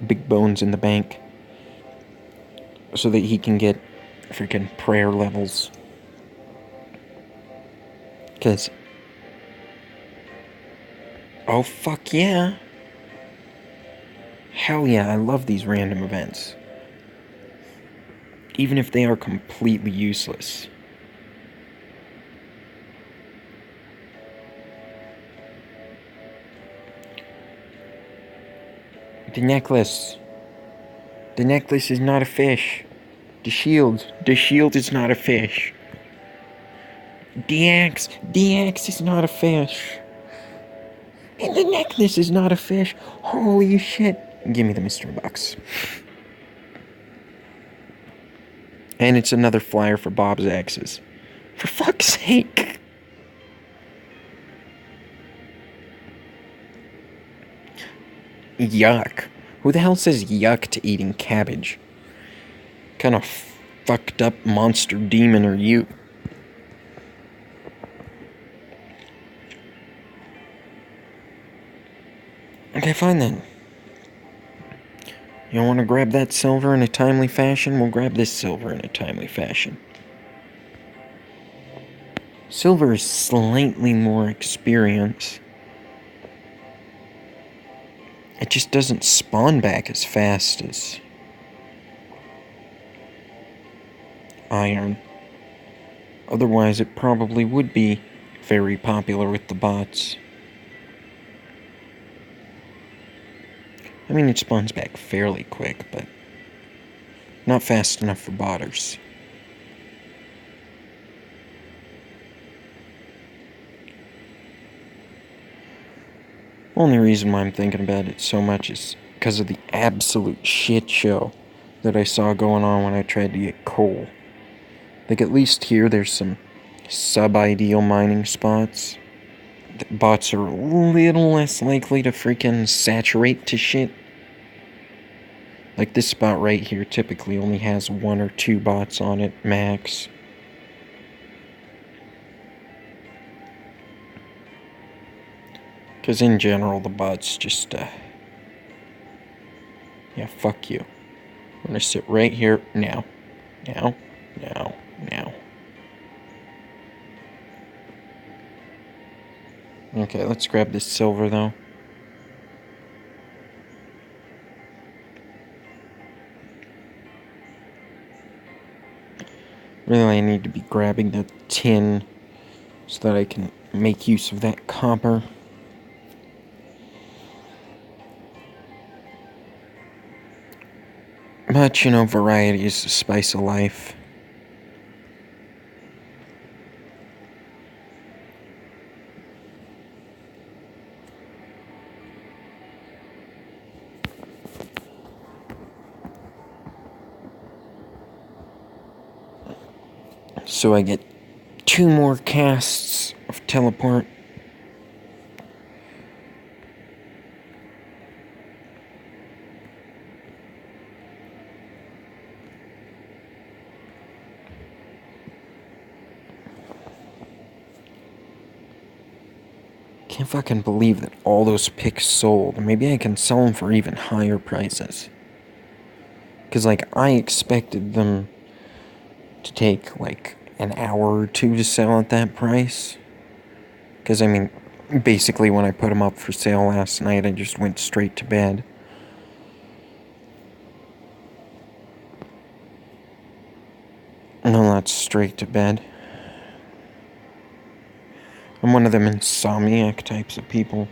Big bones in the bank. So that he can get freaking prayer levels. Because, oh fuck yeah. Hell yeah, I love these random events. Even if they are completely useless. The necklace is not a fish. The shield is not a fish. The axe is not a fish. And the necklace is not a fish. Holy shit. Give me the mystery box. And it's another flyer for Bob's axes. For fuck's sake. Yuck. Who the hell says yuck to eating cabbage? Kind of fucked up monster demon are you? Okay, fine then. You want to grab that silver in a timely fashion? We'll grab this silver in a timely fashion. Silver is slightly more experience. It just doesn't spawn back as fast as iron. Otherwise, it probably would be very popular with the bots. I mean, it spawns back fairly quick, but not fast enough for botters. Only reason why I'm thinking about it so much is because of the absolute shit show that I saw going on when I tried to get coal. Like, at least here there's some sub-ideal mining spots. The bots are a little less likely to freaking saturate to shit. Like, this spot right here typically only has 1 or 2 bots on it, max. Because in general, the bots just, yeah, fuck you. I'm gonna sit right here now. Now. Now. Now. Okay, let's grab this silver, though. Really, I need to be grabbing the tin so that I can make use of that copper. But, you know, variety is the spice of life. So I get 2 more casts of teleport. Can't fucking believe that all those picks sold. Maybe I can sell them for even higher prices. Because, like, I expected them to take, like, an hour or 2 to sell at that price. Because, I mean, basically when I put them up for sale last night, I just went straight to bed. No, not straight to bed. I'm one of them insomniac types of people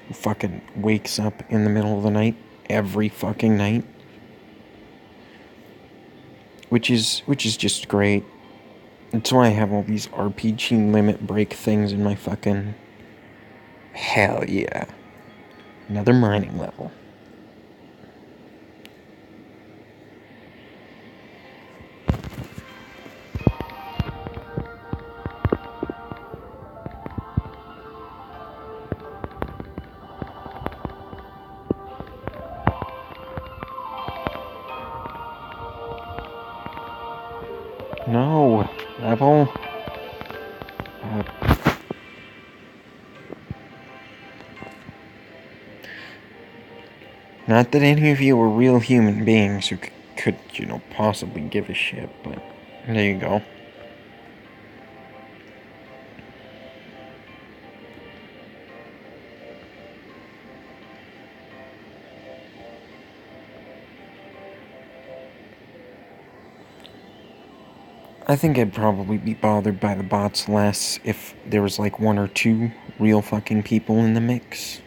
who fucking wakes up in the middle of the night every fucking night. Which is just great. That's why I have all these RPG limit break things in my fucking... Hell yeah. Another mining level. No, level. Not that any of you are real human beings who could, you know, possibly give a shit, but there you go. I think I'd probably be bothered by the bots less if there was like 1 or 2 real fucking people in the mix.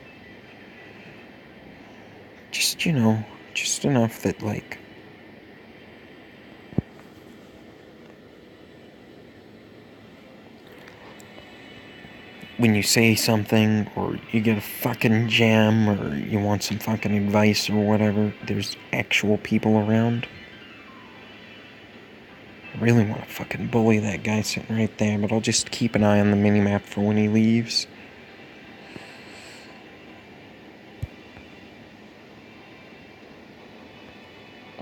Just, you know, just enough that, like, when you say something, or you get a fucking jam, or you want some fucking advice or whatever, there's actual people around. I really want to fucking bully that guy sitting right there, but I'll just keep an eye on the minimap for when he leaves.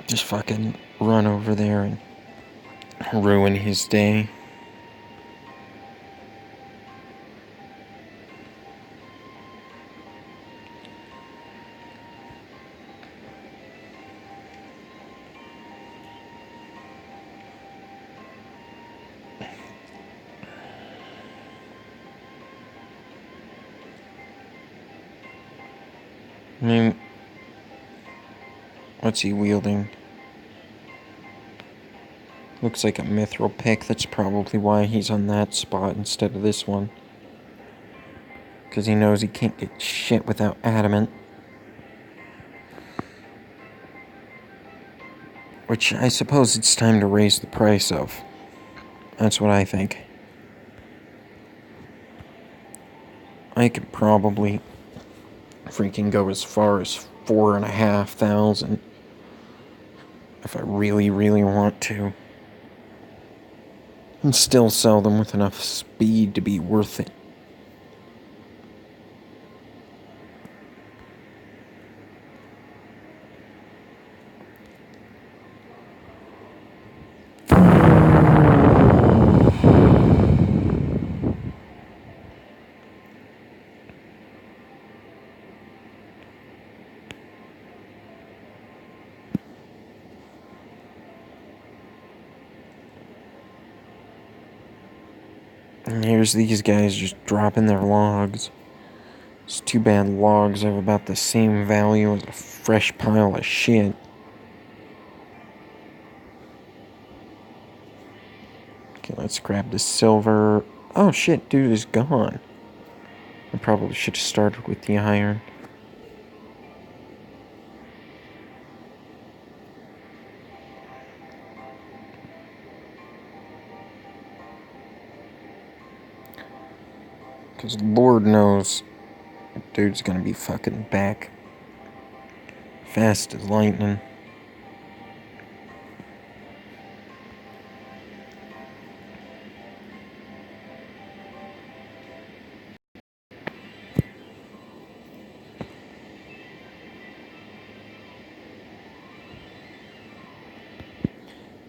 Just fucking run over there and ruin his day. I mean, what's he wielding? Looks like a mithril pick. That's probably why he's on that spot instead of this one. Because he knows he can't get shit without adamant. Which I suppose it's time to raise the price of. That's what I think. I could probably freaking go as far as 4,500 if I really, really want to. And still sell them with enough speed to be worth it. And here's these guys just dropping their logs. It's too bad logs have about the same value as a fresh pile of shit. Okay, let's grab the silver. Oh shit, dude is gone. I probably should have started with the iron. Because Lord knows, dude's gonna be fucking back. Fast as lightning.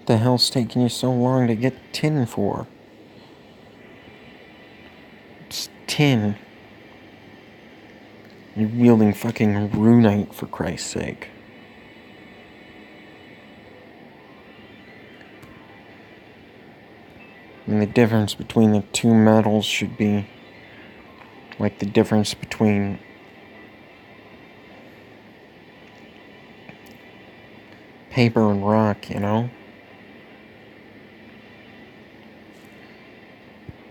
The hell's taking you so long to get tin for? It's tin. You're wielding fucking runite, for Christ's sake. And the difference between the two metals should be like the difference between paper and rock, you know?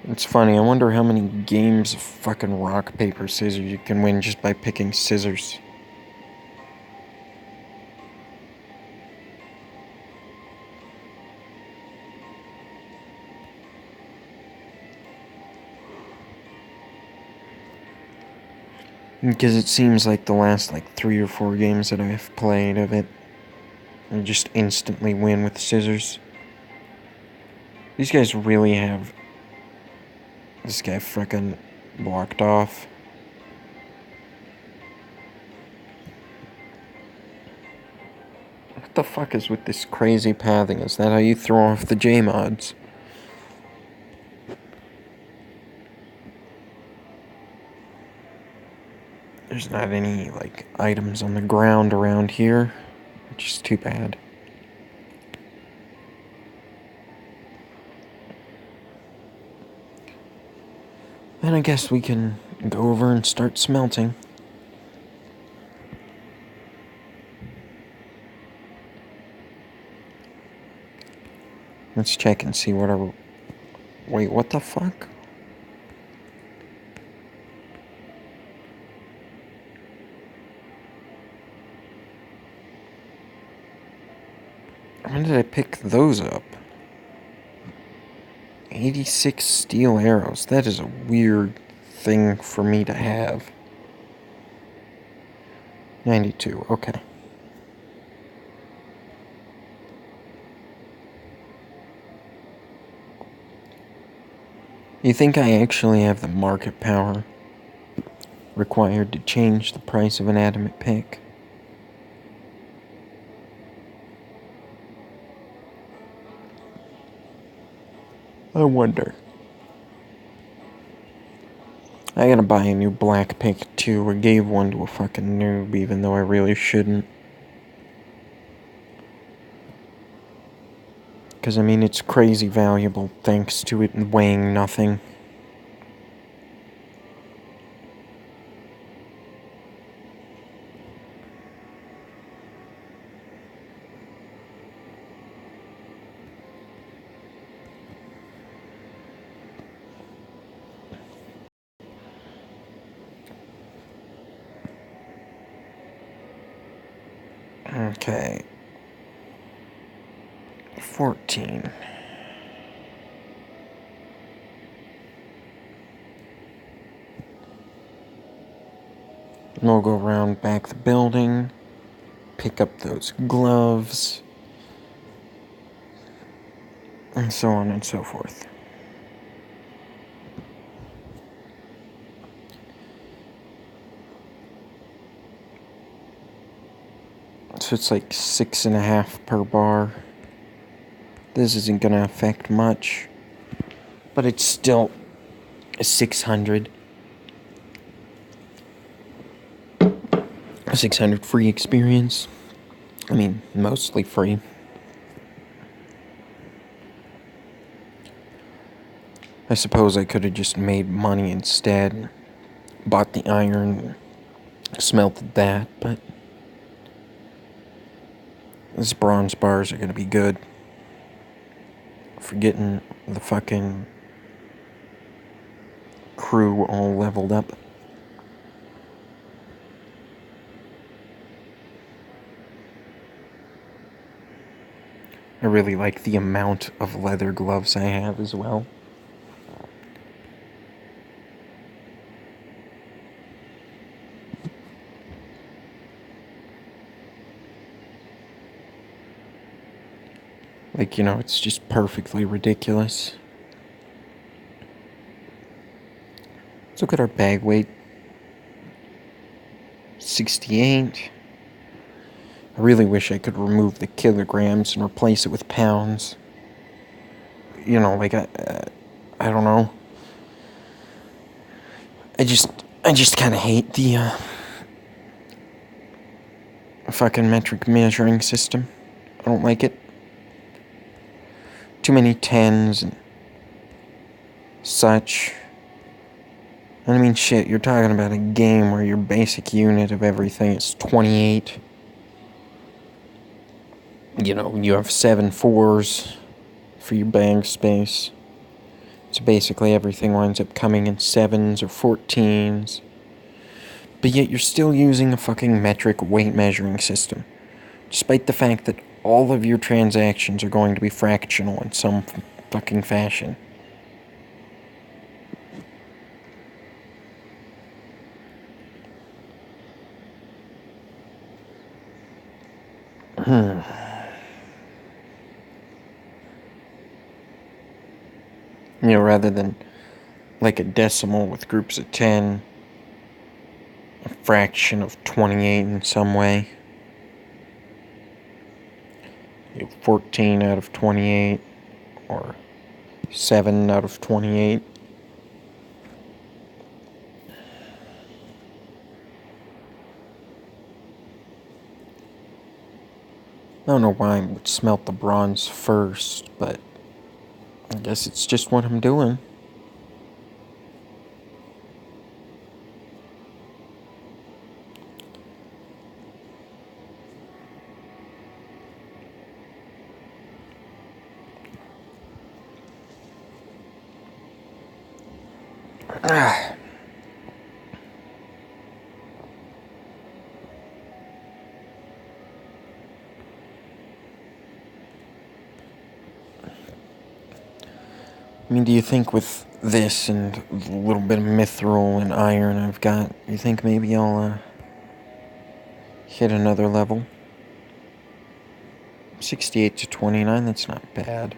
It's funny, I wonder how many games of fucking rock, paper, scissors you can win just by picking scissors. Because it seems like the last, 3 or 4 games that I've played of it, I just instantly win with scissors. These guys really have this guy frickin' blocked off. What the fuck is with this crazy pathing? Is that how you throw off the J-mods? There's not any, items on the ground around here, which is too bad. Then I guess we can go over and start smelting. Let's check and see what our... Wait, what the fuck? When did I pick those up? 86 steel arrows. That is a weird thing for me to have. 92, okay. You think I actually have the market power required to change the price of an adamant pick? I wonder. I gotta buy a new black pick too. I gave one to a fucking noob, even though I really shouldn't. Because, I mean, it's crazy valuable thanks to it weighing nothing. Okay. 14. We'll go around back the building, pick up those gloves, and so on and so forth. So it's like 6.5 per bar. This isn't gonna affect much, but it's still 600. 600 free experience. I mean, mostly free. I suppose I could have just made money instead, bought the iron, smelted that, but these bronze bars are gonna be good for getting the fucking crew all leveled up. I really like the amount of leather gloves I have as well. Like, it's just perfectly ridiculous. Let's look at our bag weight. 68. I really wish I could remove the kilograms and replace it with pounds. Like I don't know. I just kind of hate the fucking metric measuring system. I don't like it. Too many tens and such. And I mean, shit, you're talking about a game where your basic unit of everything is 28. You have 7 4s for your bag space. So basically everything winds up coming in 7s or 14s. But yet you're still using a fucking metric weight measuring system. Despite the fact that all of your transactions are going to be fractional in some fucking fashion. Rather than like a decimal with groups of 10, a fraction of 28 in some way. 14 out of 28, or 7 out of 28. I don't know why I would smelt the bronze first, but I guess it's just what I'm doing. Ah. I mean, do you think with this and a little bit of mithril and iron I've got, you think maybe I'll hit another level? 68 to 29, that's not bad.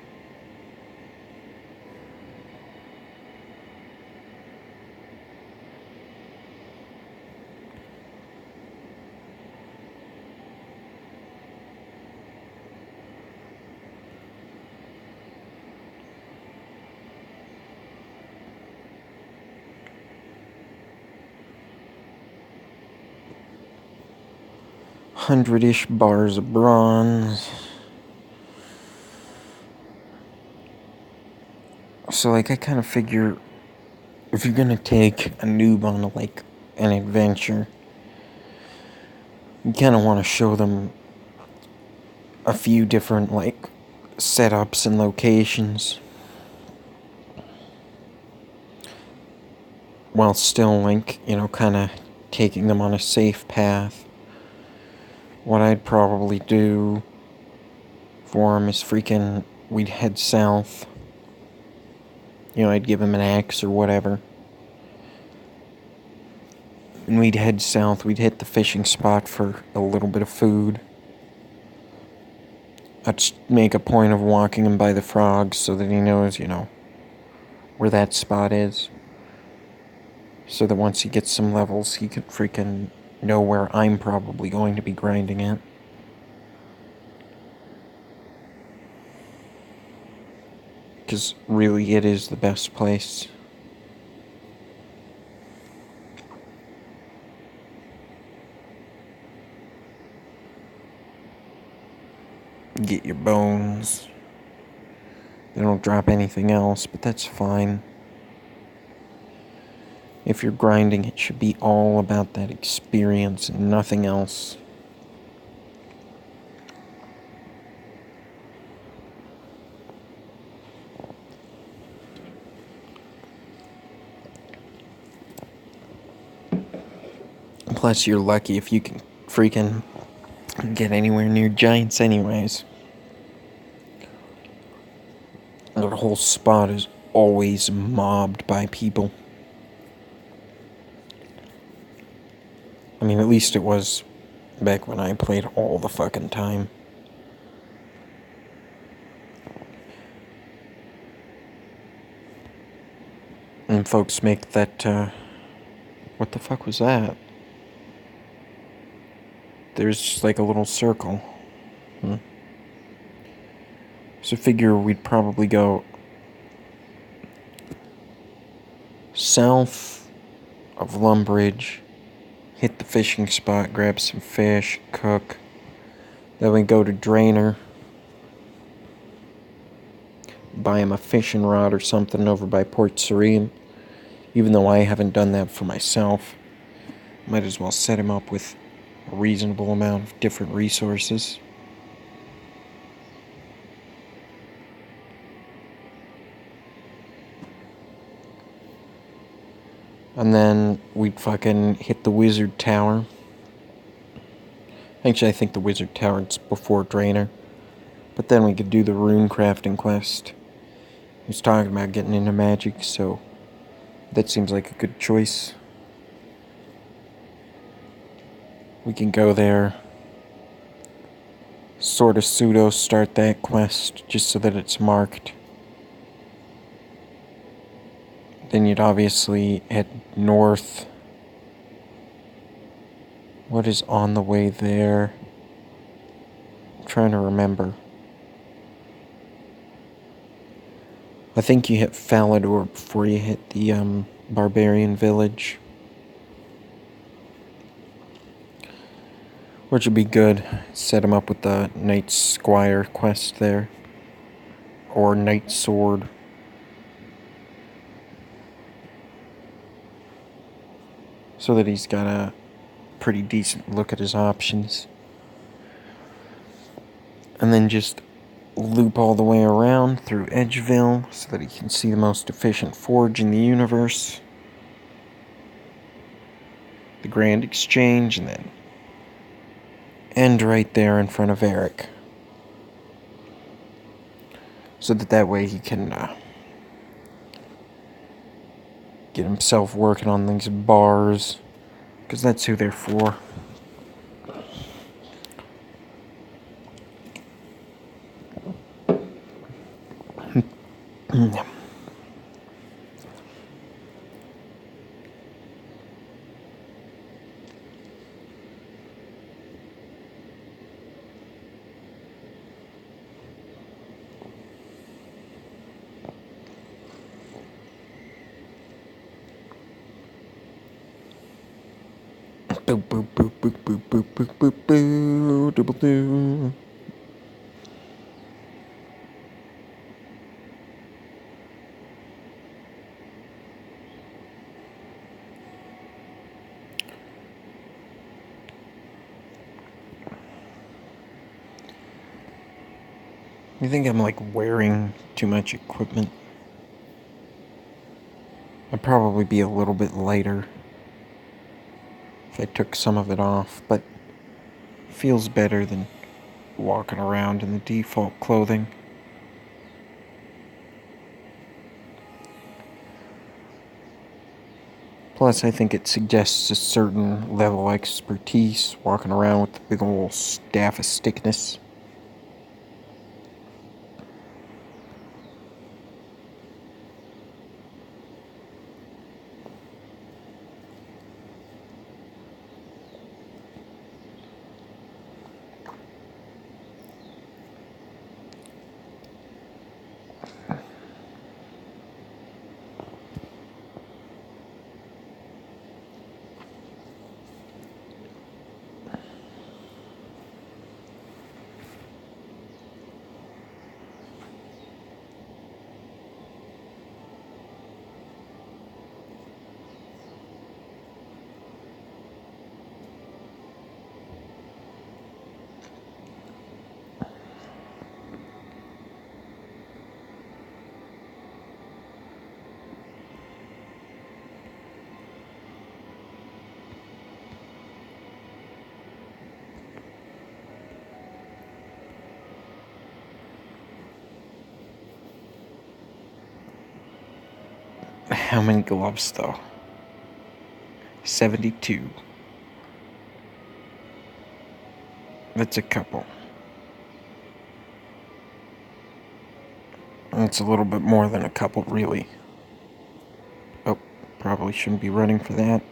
Hundred-ish bars of bronze. So, I kind of figure if you're gonna take a noob on, an adventure, you kind of want to show them a few different, setups and locations. While still, kind of taking them on a safe path. what I'd probably do for him is freaking, we'd head south. You know, I'd give him an axe or whatever. And we'd head south, we'd hit the fishing spot for a little bit of food. I'd make a point of walking him by the frogs so that he knows, you know, where that spot is. So that once he gets some levels, he could freaking know where I'm probably going to be grinding at. Because really, it is the best place. Get your bones. They don't drop anything else, but that's fine. If you're grinding, it should be all about that experience and nothing else. Plus, you're lucky if you can freaking get anywhere near giants anyways. The whole spot is always mobbed by people. I mean, at least it was back when I played all the fucking time. And folks make that, what the fuck was that? There's like a little circle. So figure we'd probably go south of Lumbridge, hit the fishing spot, grab some fish, cook. Then we go to Drainer, buy him a fishing rod or something over by Port Serene. Even though I haven't done that for myself, might as well set him up with a reasonable amount of different resources. And then we'd fucking hit the Wizard Tower. Actually, I think the Wizard Tower's before Drainer. But then we could do the rune crafting quest. He was talking about getting into magic, so that seems like a good choice. We can go there, sort of pseudo start that quest just so that it's marked. Then you'd obviously head north. What is on the way there? I'm trying to remember. I think you hit Falador before you hit the barbarian village. Which would be good. Set him up with the Knight Squire quest there. Or Knight Sword. So that he's got a pretty decent look at his options. And then just loop all the way around through Edgeville so that he can see the most efficient forge in the universe. The Grand Exchange, and then end right there in front of Eric. So that way he can get himself working on these bars, because that's who they're for. Boop boop boop boop boop boop boop boop boo double doo. You think I'm like wearing too much equipment? I'd probably be a little bit lighter if I took some of it off, but feels better than walking around in the default clothing. Plus, I think it suggests a certain level of expertise walking around with the big old staff of stickness. How many gloves, though? 72. That's a couple. That's a little bit more than a couple, really. Oh, probably shouldn't be running for that.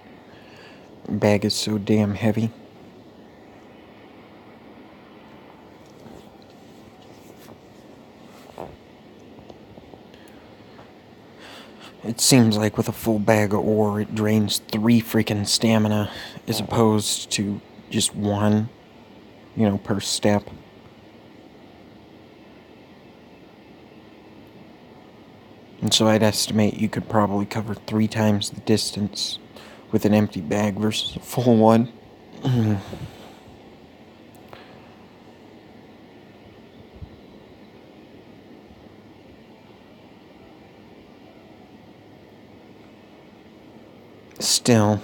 Bag is so damn heavy. It seems like with a full bag of ore, it drains 3 freaking stamina as opposed to just 1, per step. And so I'd estimate you could probably cover 3 times the distance with an empty bag versus a full one. Still,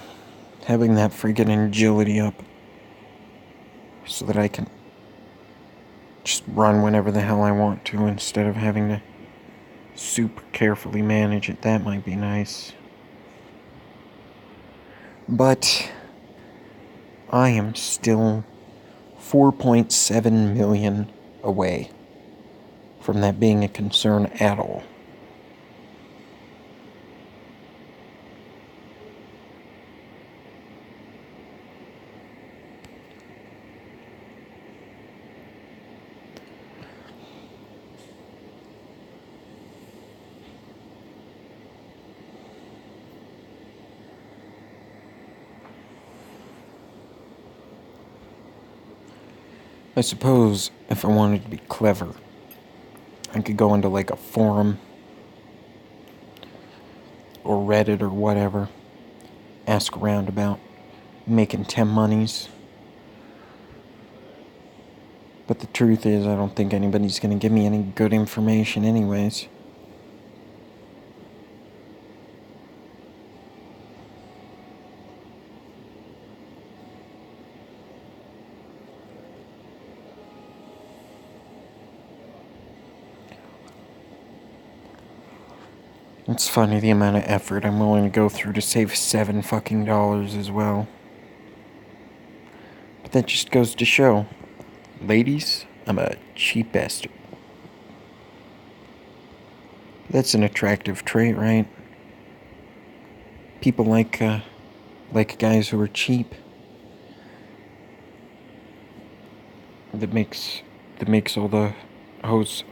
having that freaking agility up so that I can just run whenever the hell I want to instead of having to super carefully manage it, that might be nice. But I am still 4.7 million away from that being a concern at all. I suppose if I wanted to be clever, I could go into like a forum or Reddit or whatever, ask around about making 10 monies. But the truth is, I don't think anybody's gonna give me any good information anyways. It's funny the amount of effort I'm willing to go through to save $7 fucking as well. But that just goes to show, ladies, I'm a cheap bastard. That's an attractive trait, right? People like guys who are cheap. That makes all the hoes'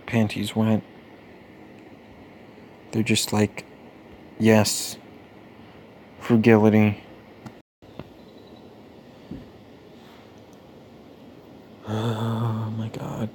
panties wet. They're just like, yes, frugility. Oh my god.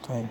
Fine.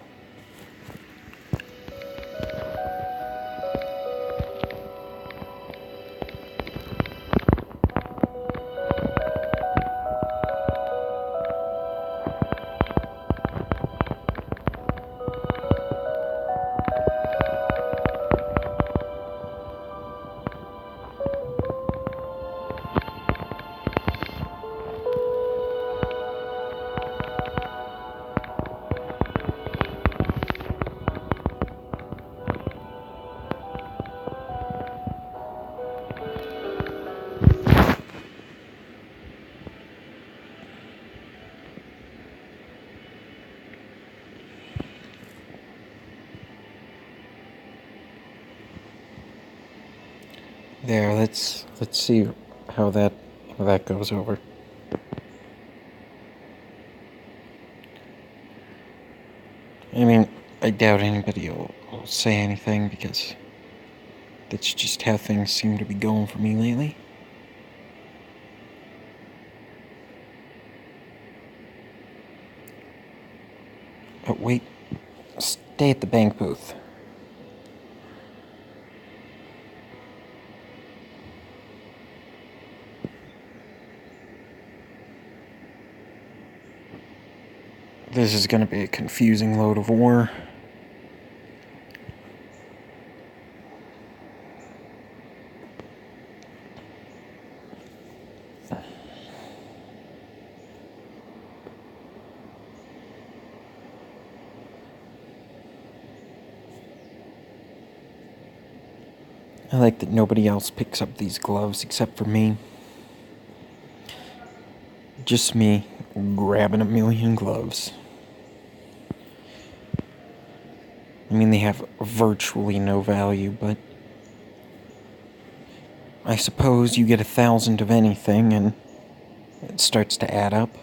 There, let's see how that goes over. I mean, I doubt anybody will say anything because that's just how things seem to be going for me lately. But wait, stay at the bank booth. This is gonna be a confusing load of war. I like that nobody else picks up these gloves except for me. Just me grabbing a million gloves. I mean, they have virtually no value, but I suppose you get 1,000 of anything and it starts to add up.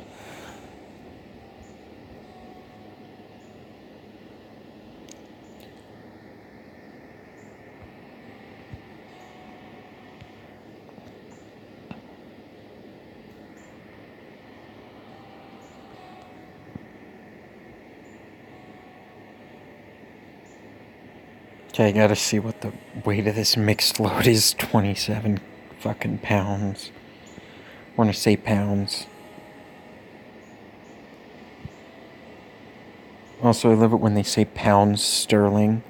Okay, I gotta see what the weight of this mixed load is. 27 fucking pounds. I wanna say pounds. Also, I love it when they say pounds sterling.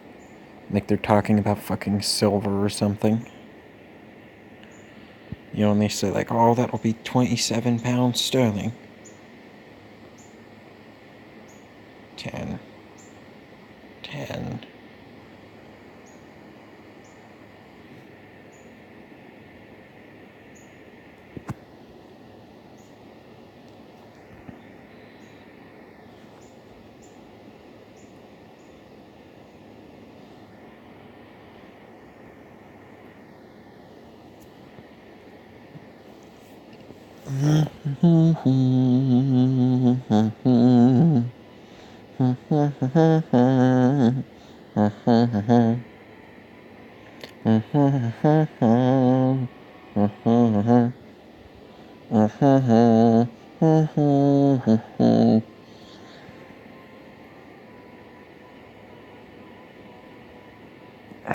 Like they're talking about fucking silver or something. You know, and they say, like, oh, that'll be 27 pounds sterling. 10. 10.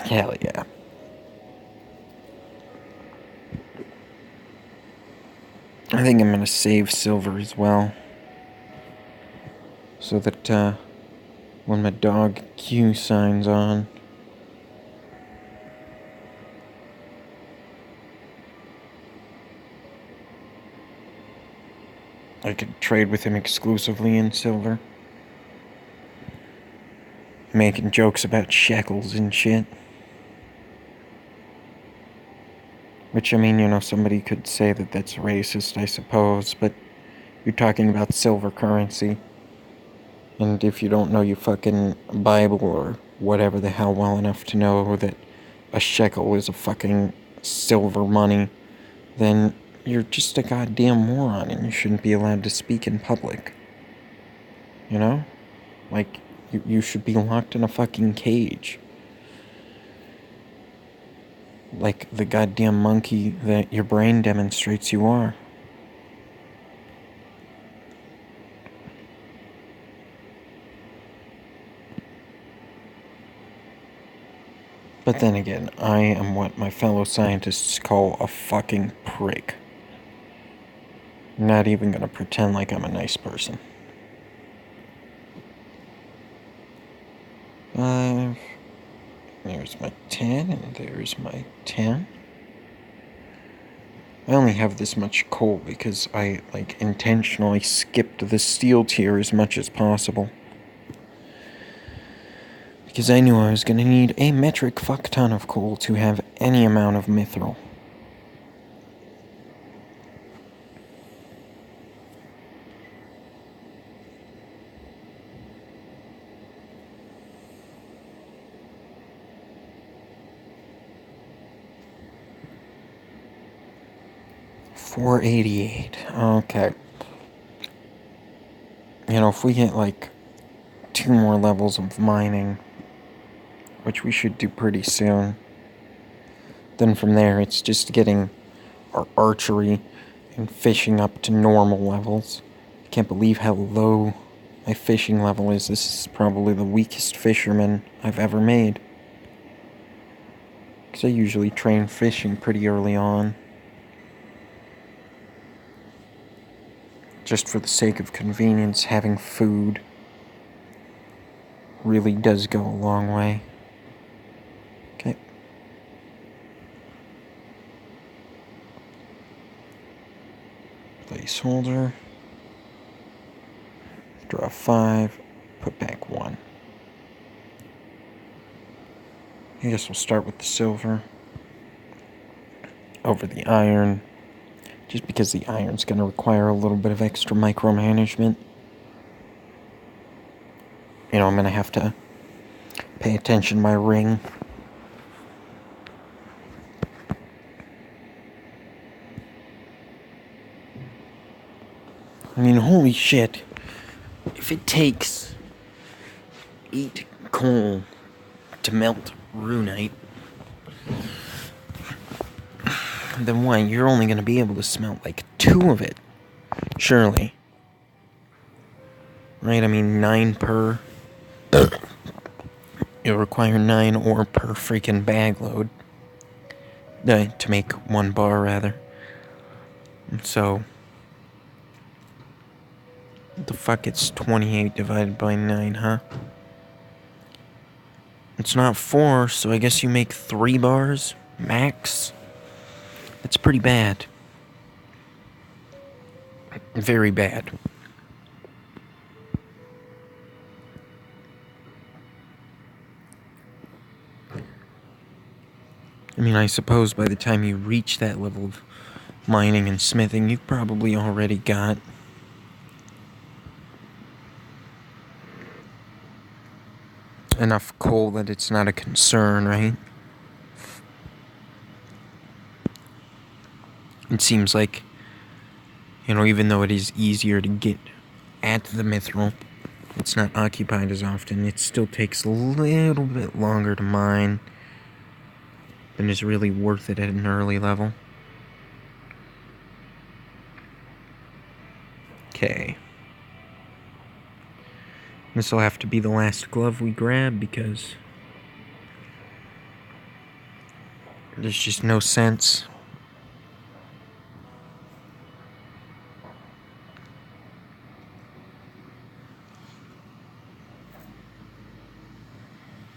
Hell yeah. I think I'm gonna save silver as well. So that, when my dog Q signs on, I could trade with him exclusively in silver. Making jokes about shekels and shit. Which, I mean, you know, somebody could say that that's racist, I suppose, but you're talking about silver currency. And if you don't know your fucking Bible or whatever the hell well enough to know that a shekel is a fucking silver money, then you're just a goddamn moron and you shouldn't be allowed to speak in public. You know? Like, you should be locked in a fucking cage. Like the goddamn monkey that your brain demonstrates you are. But then again, I am what my fellow scientists call a fucking prick. Not even gonna pretend like I'm a nice person. 5. There's my 10, and there's my 10. I only have this much coal because I, like, intentionally skipped the steel tier as much as possible. Because I knew I was gonna need a metric fuck ton of coal to have any amount of mithril. 488. Okay. You know, if we get like 2 more levels of mining, which we should do pretty soon, then from there it's just getting our archery and fishing up to normal levels. I can't believe how low my fishing level is. This is probably the weakest fisherman I've ever made. Because I usually train fishing pretty early on. Just for the sake of convenience, having food really does go a long way. Okay. Placeholder. Draw 5. Put back 1. I guess we'll start with the silver. Over the iron. Just because the iron's going to require a little bit of extra micromanagement. You know, I'm going to have to pay attention to my ring. I mean, holy shit. If it takes 8 coal to melt runite, then why? You're only going to be able to smelt like 2 of it. Surely. Right? I mean, 9 per. It'll require 9 ore per freaking bag load. To make 1 bar, rather. So. What the fuck? It's 28 divided by 9, huh? It's not 4, so I guess you make 3 bars? Max? That's pretty bad. Very bad. I mean, I suppose by the time you reach that level of mining and smithing, you've probably already got enough coal that it's not a concern, right? It seems like, you know, even though it is easier to get at the mithril, it's not occupied as often. It still takes a little bit longer to mine than is really worth it at an early level. Okay. This will have to be the last glove we grab because there's just no sense.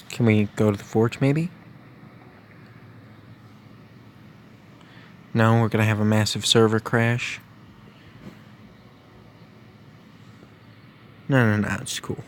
Can we go to the forge, maybe? No, we're gonna have a massive server crash. No, it's cool.